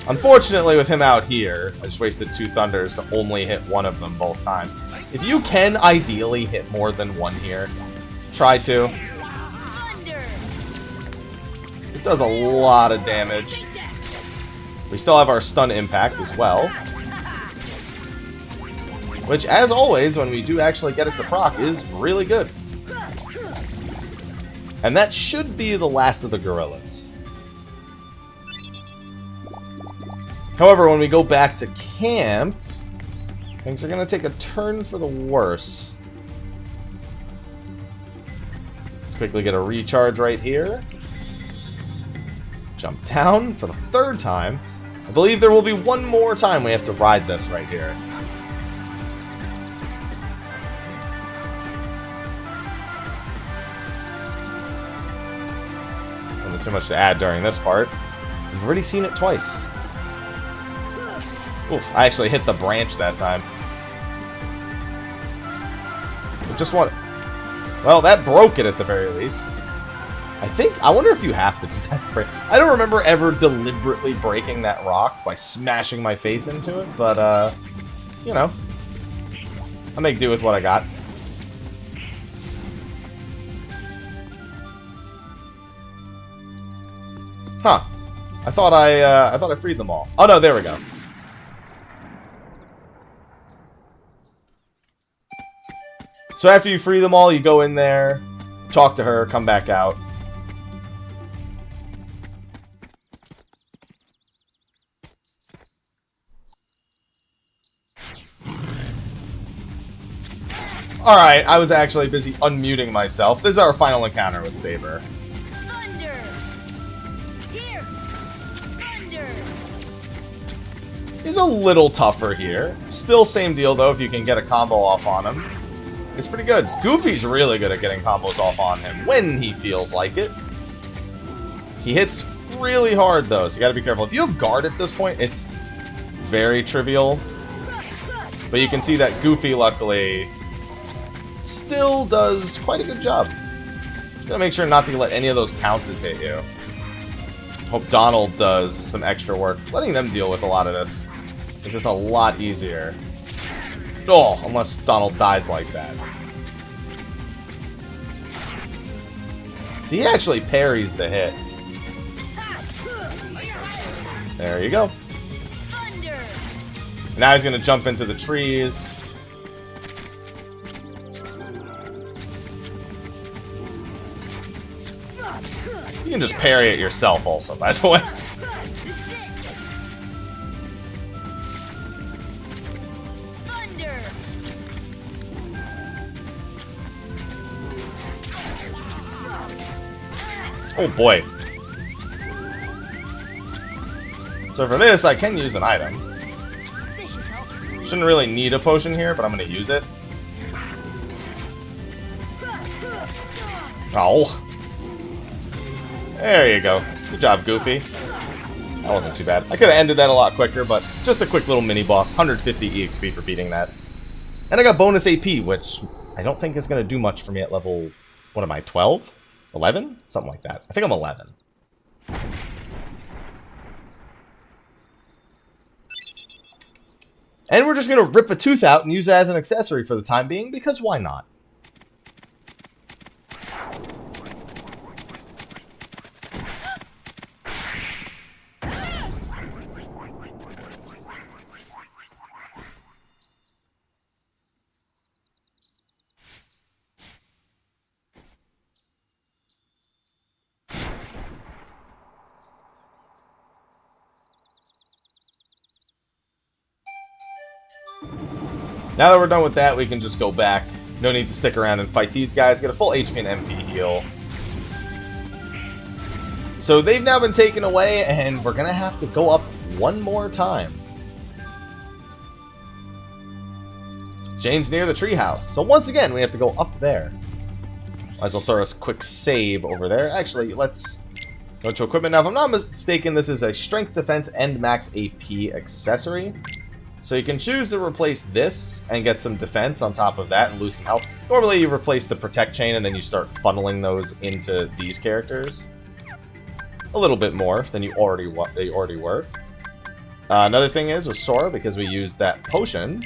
[SPEAKER 1] Unfortunately, with him out here, I just wasted 2 thunders to only hit 1 of them both times. If you can ideally hit more than 1 here, try to. It does a lot of damage. We still have our stun impact as well. Which, as always, when we do actually get it to proc, is really good. And that should be the last of the gorillas. However, when we go back to camp, things are going to take a turn for the worse. Let's quickly get a recharge right here. Jump down for the 3rd time. I believe there will be 1 more time we have to ride this right here. Nothing too much to add during this part. We've already seen it twice. Oof, I actually hit the branch that time. I just want... Well, that broke it at the very least. I wonder if you have to do that to break. I don't remember ever deliberately breaking that rock by smashing my face into it, but, you know. I'll make do with what I got. Huh. I thought I freed them all. Oh no, there we go. So after you free them all, you go in there, talk to her, come back out. Alright, I was actually busy unmuting myself. This is our final encounter with Saber.
[SPEAKER 3] Thunder! Here! Thunder!
[SPEAKER 1] He's a little tougher here. Still same deal though, if you can get a combo off on him. It's pretty good. Goofy's really good at getting combos off on him when he feels like it. He hits really hard though, so you gotta be careful. If you have guard at this point, it's very trivial. But you can see that Goofy, luckily, still does quite a good job. Just gotta make sure not to let any of those pounces hit you. Hope Donald does some extra work. Letting them deal with a lot of this is just a lot easier. Oh, unless Donald dies like that. So he actually parries the hit. There you go. Now he's gonna jump into the trees. You can just parry it yourself also, by the way. Oh boy. So for this, I can use an item. Shouldn't really need a potion here, but I'm gonna use it. Oh. There you go. Good job, Goofy. That wasn't too bad. I could have ended that a lot quicker, but just a quick little mini-boss. 150 EXP for beating that. And I got bonus AP, which I don't think is going to do much for me at level What am I, 12? 11? Something like that. I think I'm 11. And we're just going to rip a tooth out and use it as an accessory for the time being, because why not? Now that we're done with that, we can just go back. No need to stick around and fight these guys. Get a full HP and MP heal. So they've now been taken away, and we're going to have to go up one more time. Jane's near the treehouse. So once again, we have to go up there. Might as well throw us a quick save over there. Actually, let's go to equipment. Now, if I'm not mistaken, this is a strength, defense, and max AP accessory. So you can choose to replace this and get some defense on top of that and lose some health. Normally you replace the protect chain and then you start funneling those into these characters. A little bit more than they already were. Another thing is with Sora, because we used that potion,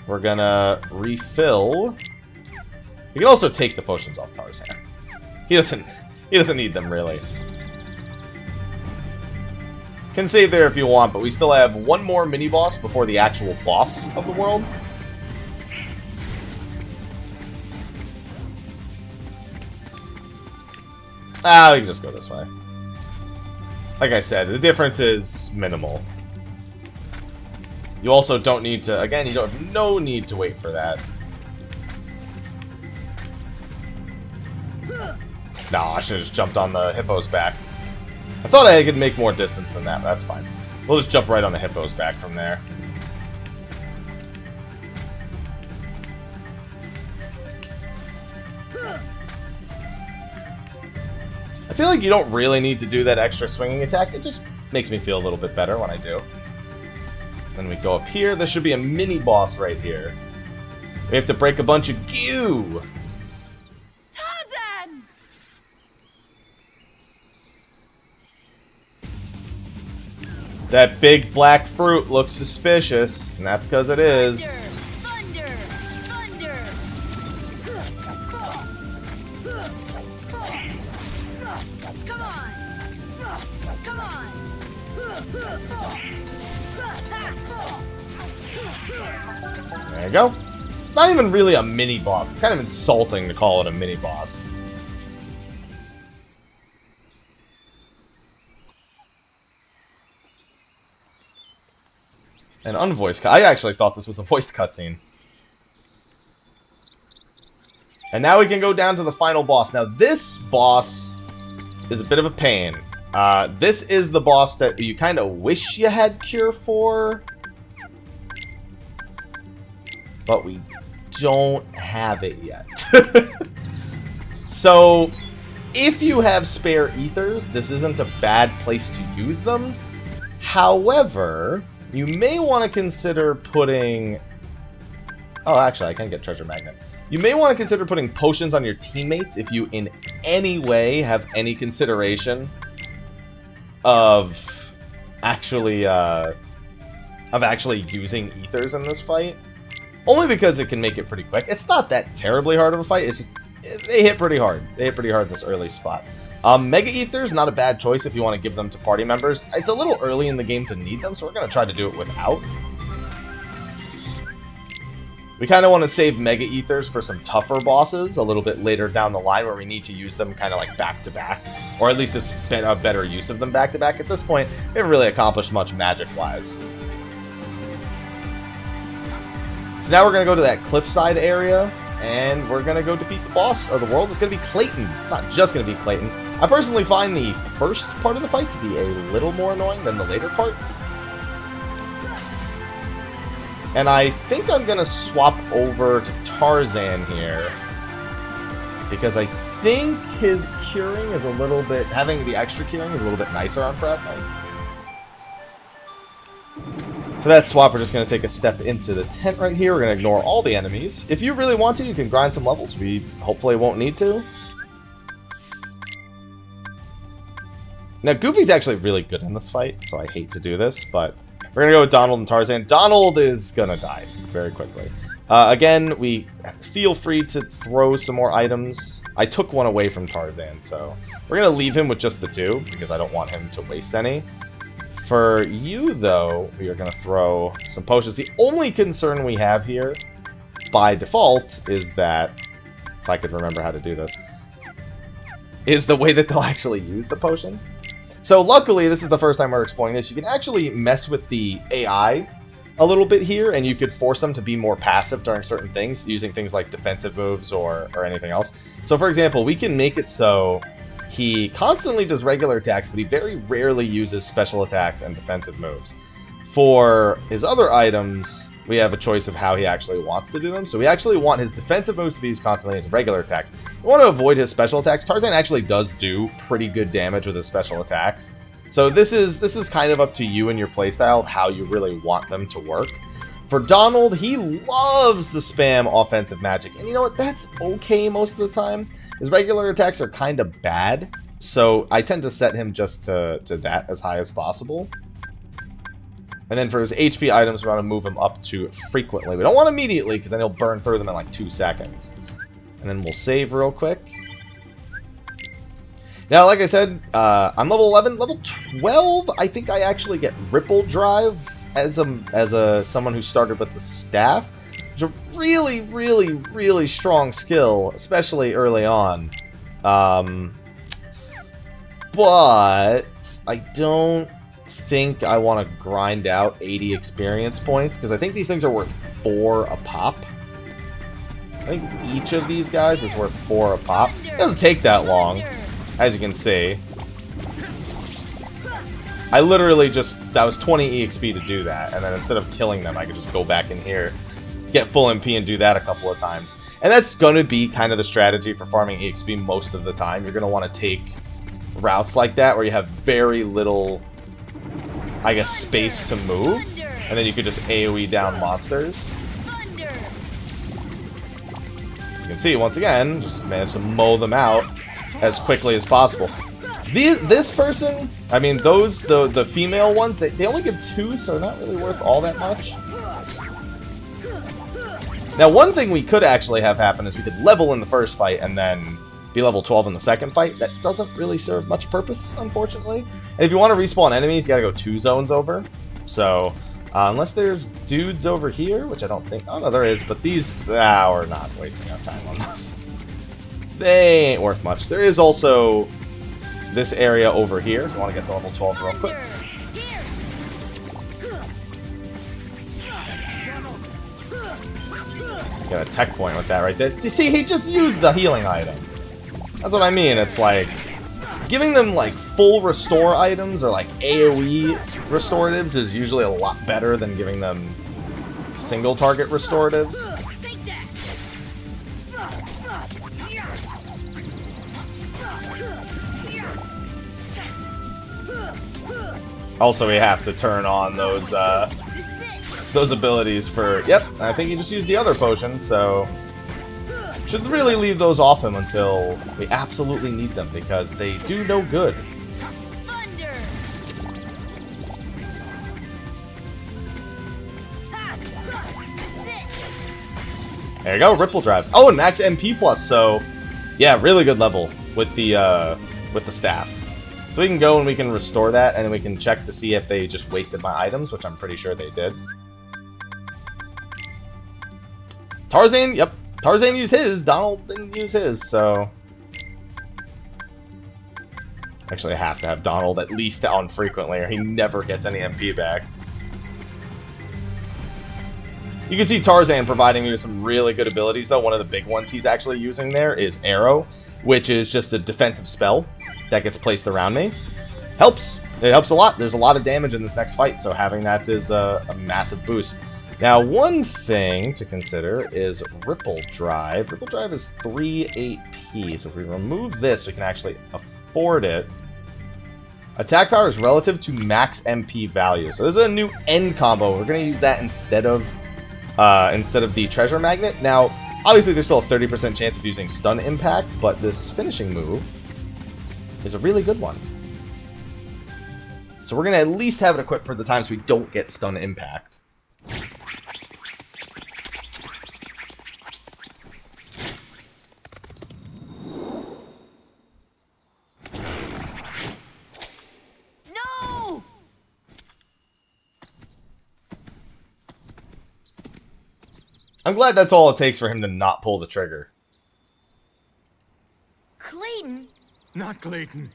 [SPEAKER 1] we're gonna refill. You can also take the potions off Tarzan. He doesn't need them really. Can save there if you want, but we still have one more mini-boss before the actual boss of the world. We can just go this way. Like I said, the difference is minimal. You also don't need to, again, you don't have no need to wait for that. No, I should have just jumped on the hippo's back. I thought I could make more distance than that, but that's fine. We'll just jump right on the hippo's back from there. I feel like you don't really need to do that extra swinging attack. It just makes me feel a little bit better when I do. Then we go up here. There should be a mini-boss right here. We have to break a bunch of goo. That big black fruit looks suspicious, and that's because it is.
[SPEAKER 3] Thunder! Thunder! Come on! Come on!
[SPEAKER 1] There you go. It's not even really a mini-boss. It's kind of insulting to call it a mini-boss. An unvoiced cut. I actually thought this was a voiced cutscene. And now we can go down to the final boss. Now this boss is a bit of a pain. This is the boss that you kind of wish you had cure for. But we don't have it yet. So, if you have spare ethers, this isn't a bad place to use them. However, you may want to consider putting... Oh, actually, I can get Treasure Magnet. You may want to consider putting potions on your teammates if you in any way have any consideration of actually using ethers in this fight. Only because it can make it pretty quick. It's not that terribly hard of a fight. It's just they hit pretty hard. They hit pretty hard in this early spot. Mega Ethers, not a bad choice if you want to give them to party members. It's a little early in the game to need them, so we're going to try to do it without. We kind of want to save Mega Ethers for some tougher bosses a little bit later down the line where we need to use them kind of like back-to-back. Or at least it's been a better use of them back-to-back. At this point, we haven't really accomplished much magic-wise. So now we're going to go to that cliffside area, and we're going to go defeat the boss of the world. It's going to be Clayton. It's not just going to be Clayton. I personally find the first part of the fight to be a little more annoying than the later part. And I think I'm going to swap over to Tarzan here, because I think his curing is a little bit... Having the extra curing is a little bit nicer on prep. For that swap, we're just going to take a step into the tent right here. We're going to ignore all the enemies. If you really want to, you can grind some levels. We hopefully won't need to. Now, Goofy's actually really good in this fight, so I hate to do this, but we're going to go with Donald and Tarzan. Donald is going to die very quickly. Again, we feel free to throw some more items. I took one away from Tarzan, so we're going to leave him with just the 2, because I don't want him to waste any. For you, though, we are going to throw some potions. The only concern we have here, by default, is that, if I could remember how to do this, is the way that they'll actually use the potions. So luckily, this is the first time we're exploring this. You can actually mess with the AI a little bit here, and you could force them to be more passive during certain things, using things like defensive moves or anything else. So for example, we can make it so he constantly does regular attacks, but he very rarely uses special attacks and defensive moves. For his other items, we have a choice of how he actually wants to do them. So we actually want his defensive moves to be used constantly as regular attacks. We want to avoid his special attacks. Tarzan actually does do pretty good damage with his special attacks. So this is kind of up to you and your playstyle, how you really want them to work. For Donald, he loves the spam offensive magic. And you know what? That's okay most of the time. His regular attacks are kind of bad, so I tend to set him just to that as high as possible. And then for his HP items, we want to move him up to frequently. We don't want immediately, because then he'll burn through them in like 2 seconds. And then we'll save real quick. Now, like I said, I'm level 11. Level 12, I think I actually get Ripple Drive as someone who started with the staff. It's a really, really, really strong skill, especially early on. But I don't think I want to grind out 80 experience points, because I think these things are worth 4 a pop. I think each of these guys is worth 4 a pop. It doesn't take that long, as you can see. I literally that was 20 EXP to do that, and then instead of killing them, I could just go back in here, get full MP, and do that a couple of times. And that's going to be kind of the strategy for farming EXP most of the time. You're going to want to take routes like that, where you have very little, I guess, space to move, and then you could just AoE down monsters. You can see, once again, just managed to mow them out as quickly as possible. This person, I mean, the female ones, they only give 2, so not really worth all that much. Now, one thing we could actually have happen is we could level in the first fight and then be level 12 in the second fight. That doesn't really serve much purpose, unfortunately. And if you want to respawn enemies, you gotta go 2 zones over. So, unless there's dudes over here, which I don't think... Oh, no, there is, but these... we're not wasting our time on this. They ain't worth much. There is also this area over here, if you want to get to level 12 real quick. Get a tech point with that right there. You see, he just used the healing item. That's what I mean. It's like giving them like full restore items or like AoE restoratives is usually a lot better than giving them single target restoratives. Also, we have to turn on those abilities for... Yep, I think he just used the other potion, so... Should really leave those off him until we absolutely need them, because they do no good. There you go, Ripple Drive. Oh, and max MP plus, so... Yeah, really good level with the staff. So we can go and we can restore that, and then we can check to see if they just wasted my items, which I'm pretty sure they did. Tarzan, yep. Tarzan used his, Donald didn't use his, so... Actually, I have to have Donald at least on frequently, or he never gets any MP back. You can see Tarzan providing me with some really good abilities, though. One of the big ones he's actually using there is Arrow, which is just a defensive spell that gets placed around me. Helps. It helps a lot. There's a lot of damage in this next fight, so having that is a massive boost. Now, one thing to consider is Ripple Drive. Ripple Drive is 3 AP, so if we remove this, we can actually afford it. Attack power is relative to max MP value. So this is a new end combo. We're going to use that instead of the treasure magnet. Now, obviously there's still a 30% chance of using stun impact, but this finishing move is a really good one. So we're going to at least have it equipped for the times we don't get stun impact.
[SPEAKER 3] No!
[SPEAKER 1] I'm glad that's all it takes for him to not pull the trigger.
[SPEAKER 3] Clayton?
[SPEAKER 9] Not Clayton.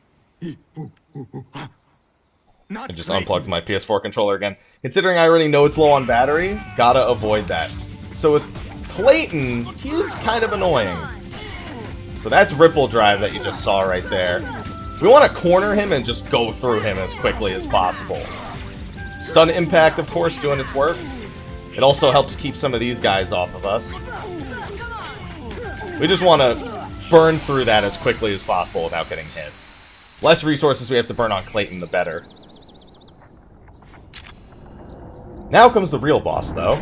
[SPEAKER 9] Not
[SPEAKER 1] I just
[SPEAKER 9] Clayton.
[SPEAKER 1] unplugged my PS4 controller again. Considering I already know it's low on battery, gotta avoid that. So with Clayton, he's kind of annoying. So that's Ripple Drive that you just saw right there. We want to corner him and just go through him as quickly as possible. Stun Impact, of course, doing its work. It also helps keep some of these guys off of us. We just want to burn through that as quickly as possible without getting hit. Less resources we have to burn on Clayton, the better. Now comes the real boss, though.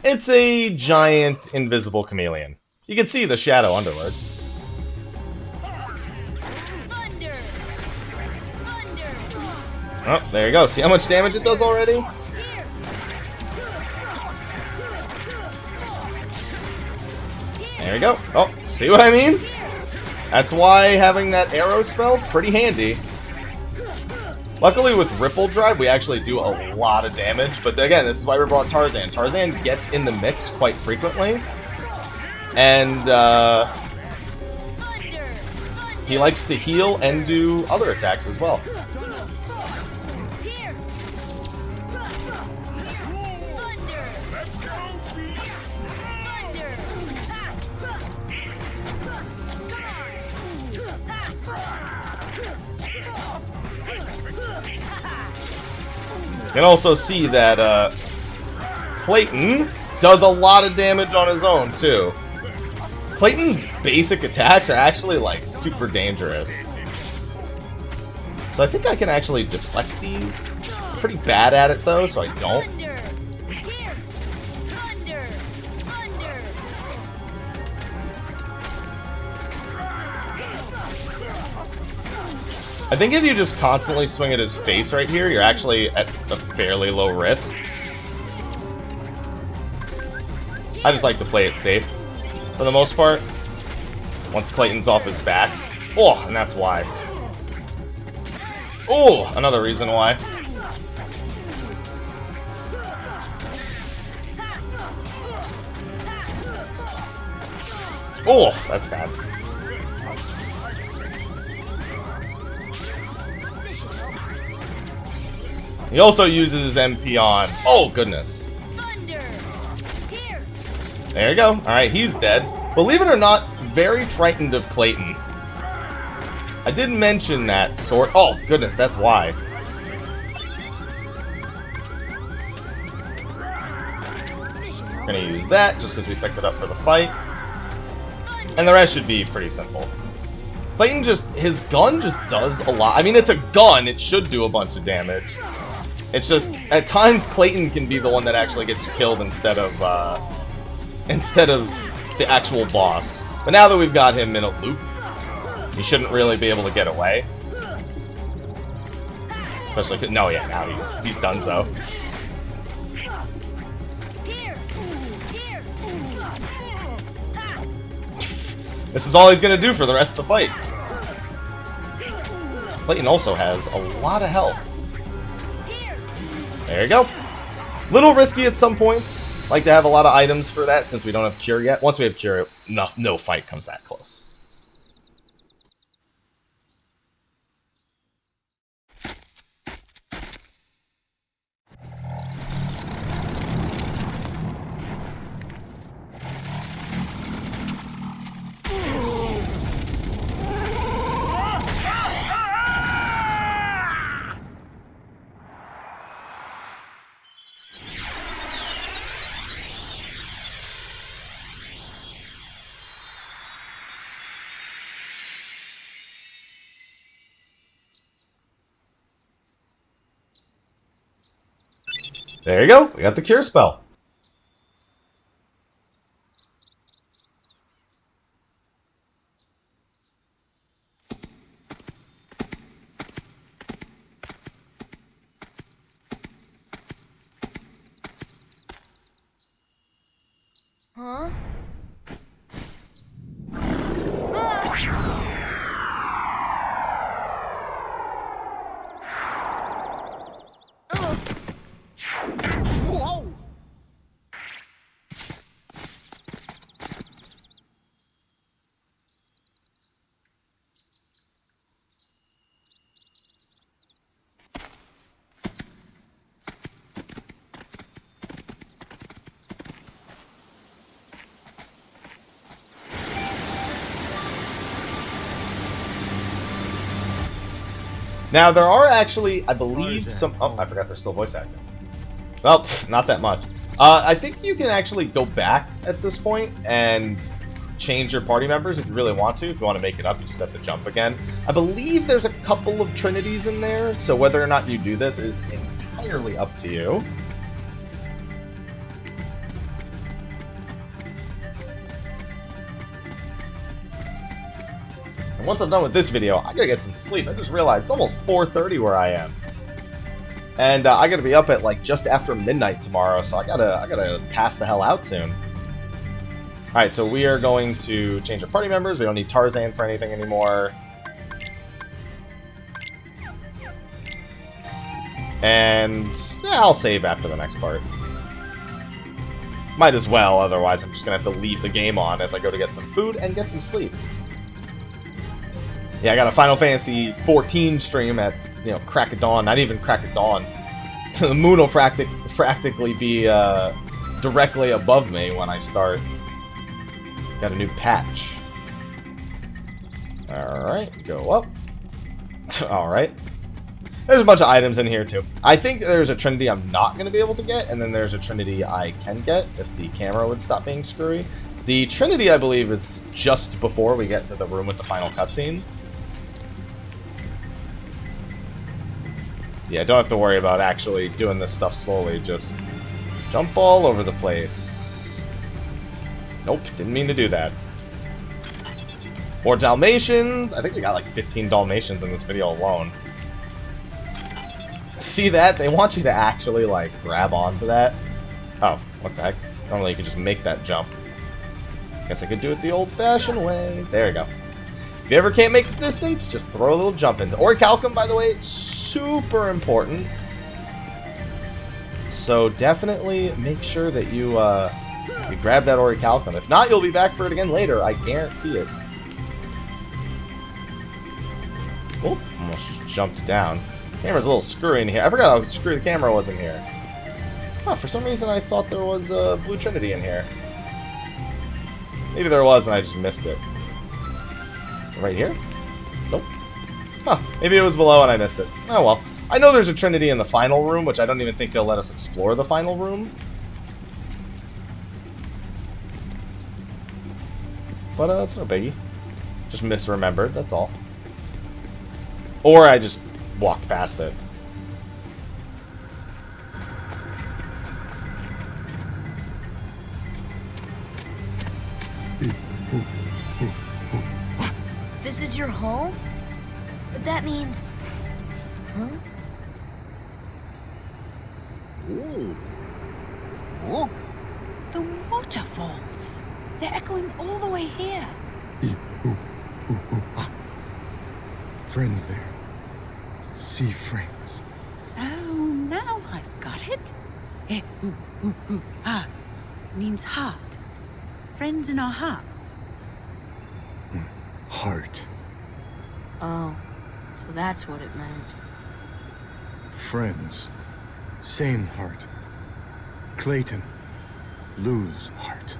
[SPEAKER 1] It's a giant invisible chameleon. You can see the shadow underwards.
[SPEAKER 3] Thunder! Thunder!
[SPEAKER 1] Oh, there you go. See how much damage it does already? There you go. Oh, see what I mean? That's why having that arrow spell, pretty handy. Luckily with Ripple Drive, we actually do a lot of damage. But again, this is why we brought Tarzan. Tarzan gets in the mix quite frequently. And he likes to heal and do other attacks as well. You can also see that Clayton does a lot of damage on his own, too. Clayton's basic attacks are actually, like, super dangerous. So I think I can actually deflect these. I'm pretty bad at it, though, so I don't. I think if you just constantly swing at his face right here, you're actually at a fairly low risk. I just like to play it safe, for the most part. Once Clayton's off his back. Oh, and that's why. Oh, another reason why. Oh, that's bad. He also uses his MP on... Oh, goodness. There you go. Alright, he's dead. Believe it or not, very frightened of Clayton. I didn't mention that sort... Oh, goodness, that's why. We're gonna use that, just because we picked it up for the fight. And the rest should be pretty simple. Clayton just... His gun just does a lot. I mean, it's a gun. It should do a bunch of damage. It's just, at times, Clayton can be the one that actually gets killed instead of the actual boss. But now that we've got him in a loop, he shouldn't really be able to get away. Especially, no, yeah, now he's done so. This is all he's gonna do for the rest of the fight. Clayton also has a lot of health. There you go. Little risky at some points. Like to have a lot of items for that since we don't have Cure yet. Once we have Cure, no fight comes that close. There you go. We got the cure spell.
[SPEAKER 3] Huh?
[SPEAKER 5] Whoa!
[SPEAKER 1] Now, there are actually, I believe, some... Oh, I forgot they're still voice acting. Well, not that much. I think you can actually go back at this point and change your party members if you really want to. If you want to make it up, you just have to jump again. I believe there's a couple of Trinities in there, so whether or not you do this is entirely up to you. And once I'm done with this video, I gotta get some sleep. I just realized it's almost 4:30 where I am. And I gotta be up at like just after midnight tomorrow, so I gotta pass the hell out soon. Alright, so we are going to change our party members. We don't need Tarzan for anything anymore. And yeah, I'll save after the next part. Might as well, otherwise I'm just gonna have to leave the game on as I go to get some food and get some sleep. Yeah, I got a Final Fantasy 14 stream at, you know, crack of dawn. Not even crack of dawn. The moon will practically be directly above me when I start. Got a new patch. Alright, go up. Alright. There's a bunch of items in here, too. I think there's a Trinity I'm not going to be able to get, and then there's a Trinity I can get if the camera would stop being screwy. The Trinity, I believe, is just before we get to the room with the final cutscene. Yeah, don't have to worry about actually doing this stuff slowly, just jump all over the place. Nope, didn't mean to do that. More Dalmatians. I think we got like 15 Dalmatians in this video alone. See that? They want you to actually like grab onto that. Oh, what the heck? Normally you could just make that jump. Guess I could do it the old-fashioned way. There you go. If you ever can't make the distance, just throw a little jump in. Orichalcum, by the way, super important. So definitely make sure that you grab that Orichalcum. If not, you'll be back for it again later. I guarantee it. Oh, almost jumped down. Camera's a little screwy in here. I forgot how screwy the camera was in here. Huh, for some reason I thought there was a Blue Trinity in here. Maybe there was and I just missed it. Right here? Nope. Huh, maybe it was below and I missed it. Oh well. I know there's a Trinity in the final room, which I don't even think they'll let us explore the final room. But that's no biggie. Just misremembered, that's all. Or I just walked past it.
[SPEAKER 3] This is your home? But that means... Huh?
[SPEAKER 5] Ooh. Look.
[SPEAKER 8] The waterfalls. They're echoing all the way here.
[SPEAKER 9] Friends there. See friends.
[SPEAKER 8] Oh, now I've got it. Means heart. Friends in our hearts.
[SPEAKER 9] Heart.
[SPEAKER 3] Oh, so that's what it meant.
[SPEAKER 9] Friends. Same heart. Clayton. Lose heart.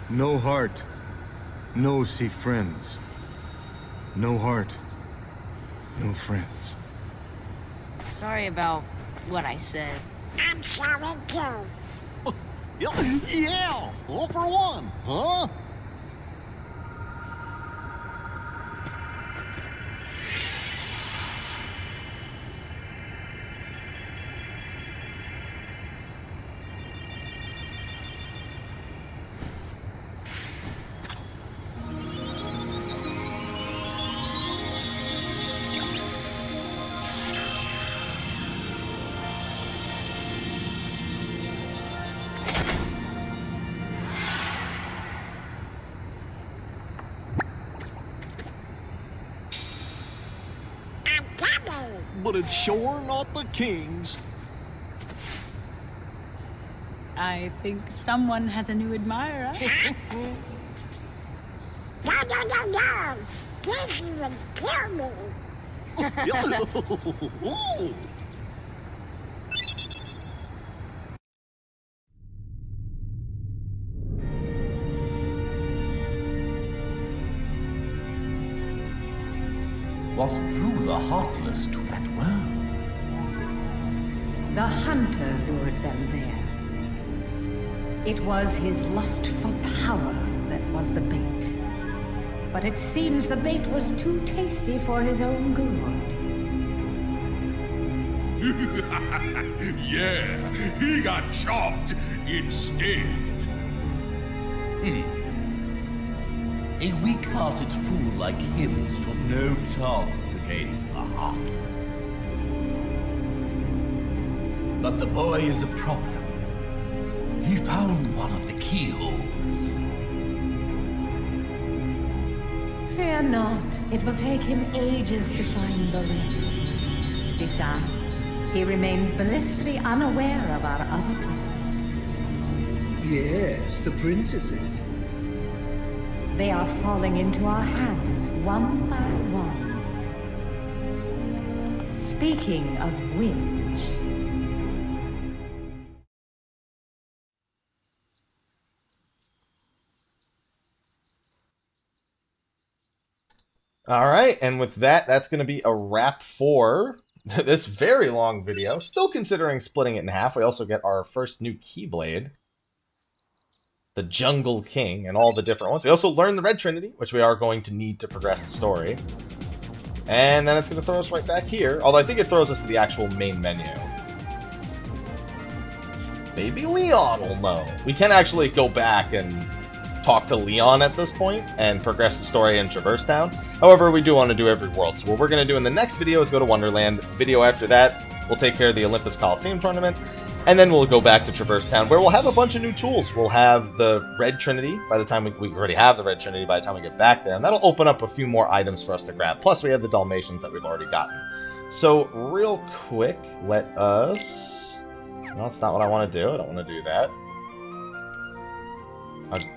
[SPEAKER 9] No heart. No see friends. No heart. No friends.
[SPEAKER 3] Sorry about what I said.
[SPEAKER 4] I'm sorry too.
[SPEAKER 5] Yeah, all for one, huh? but it's sure not the king's.
[SPEAKER 8] I think someone has a new admirer.
[SPEAKER 4] No, no, no, no. This would kill me.
[SPEAKER 10] What drew the Heartless to that world?
[SPEAKER 11] The hunter lured them there. It was his lust for power that was the bait. But it seems the bait was too tasty for his own good.
[SPEAKER 7] Yeah, he got chopped instead.
[SPEAKER 10] A weak-hearted fool like him stood no chance against the Heartless. But the boy is a problem. He found one of the keyholes.
[SPEAKER 11] Fear not. It will take him ages to find the ring. Besides, he remains blissfully unaware of our other plan.
[SPEAKER 12] Yes, the princesses.
[SPEAKER 11] They are falling into our hands, one by one. Speaking of which...
[SPEAKER 1] Alright, and with that, that's going to be a wrap for this very long video. Still considering splitting it in half. We also get our first new Keyblade, the Jungle King, and all the different ones. We also learn the Red Trinity, which we are going to need to progress the story. And then it's going to throw us right back here, although I think it throws us to the actual main menu. Maybe Leon will know. We can actually go back and talk to Leon at this point and progress the story in Traverse Town. However, we do want to do every world. So what we're going to do in the next video is go to Wonderland. Video after that, we'll take care of the Olympus Coliseum tournament. And then we'll go back to Traverse Town, where we'll have a bunch of new tools. We'll have the Red Trinity by the time we already have the Red Trinity by the time we get back there. And that'll open up a few more items for us to grab. Plus, we have the Dalmatians that we've already gotten. So, real quick, let us... No, that's not what I want to do. I don't want to do that.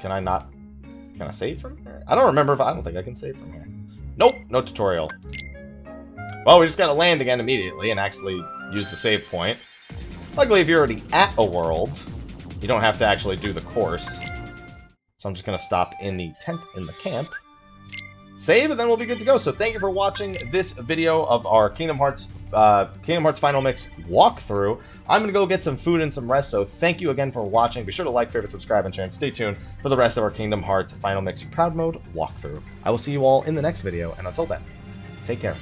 [SPEAKER 1] Can I not... Can I save from here? I don't remember if... I don't think I can save from here. Nope, no tutorial. Well, we just gotta land again immediately and actually use the save point. Luckily, if you're already at a world, you don't have to actually do the course. So I'm just gonna stop in the tent in the camp, save, and then we'll be good to go. So thank you for watching this video of our Kingdom Hearts Final Mix walkthrough. I'm gonna go get some food and some rest, so thank you again for watching. Be sure to like, favorite, subscribe, and share, and stay tuned for the rest of our Kingdom Hearts Final Mix Proud Mode walkthrough. I will see you all in the next video, and until then, take care.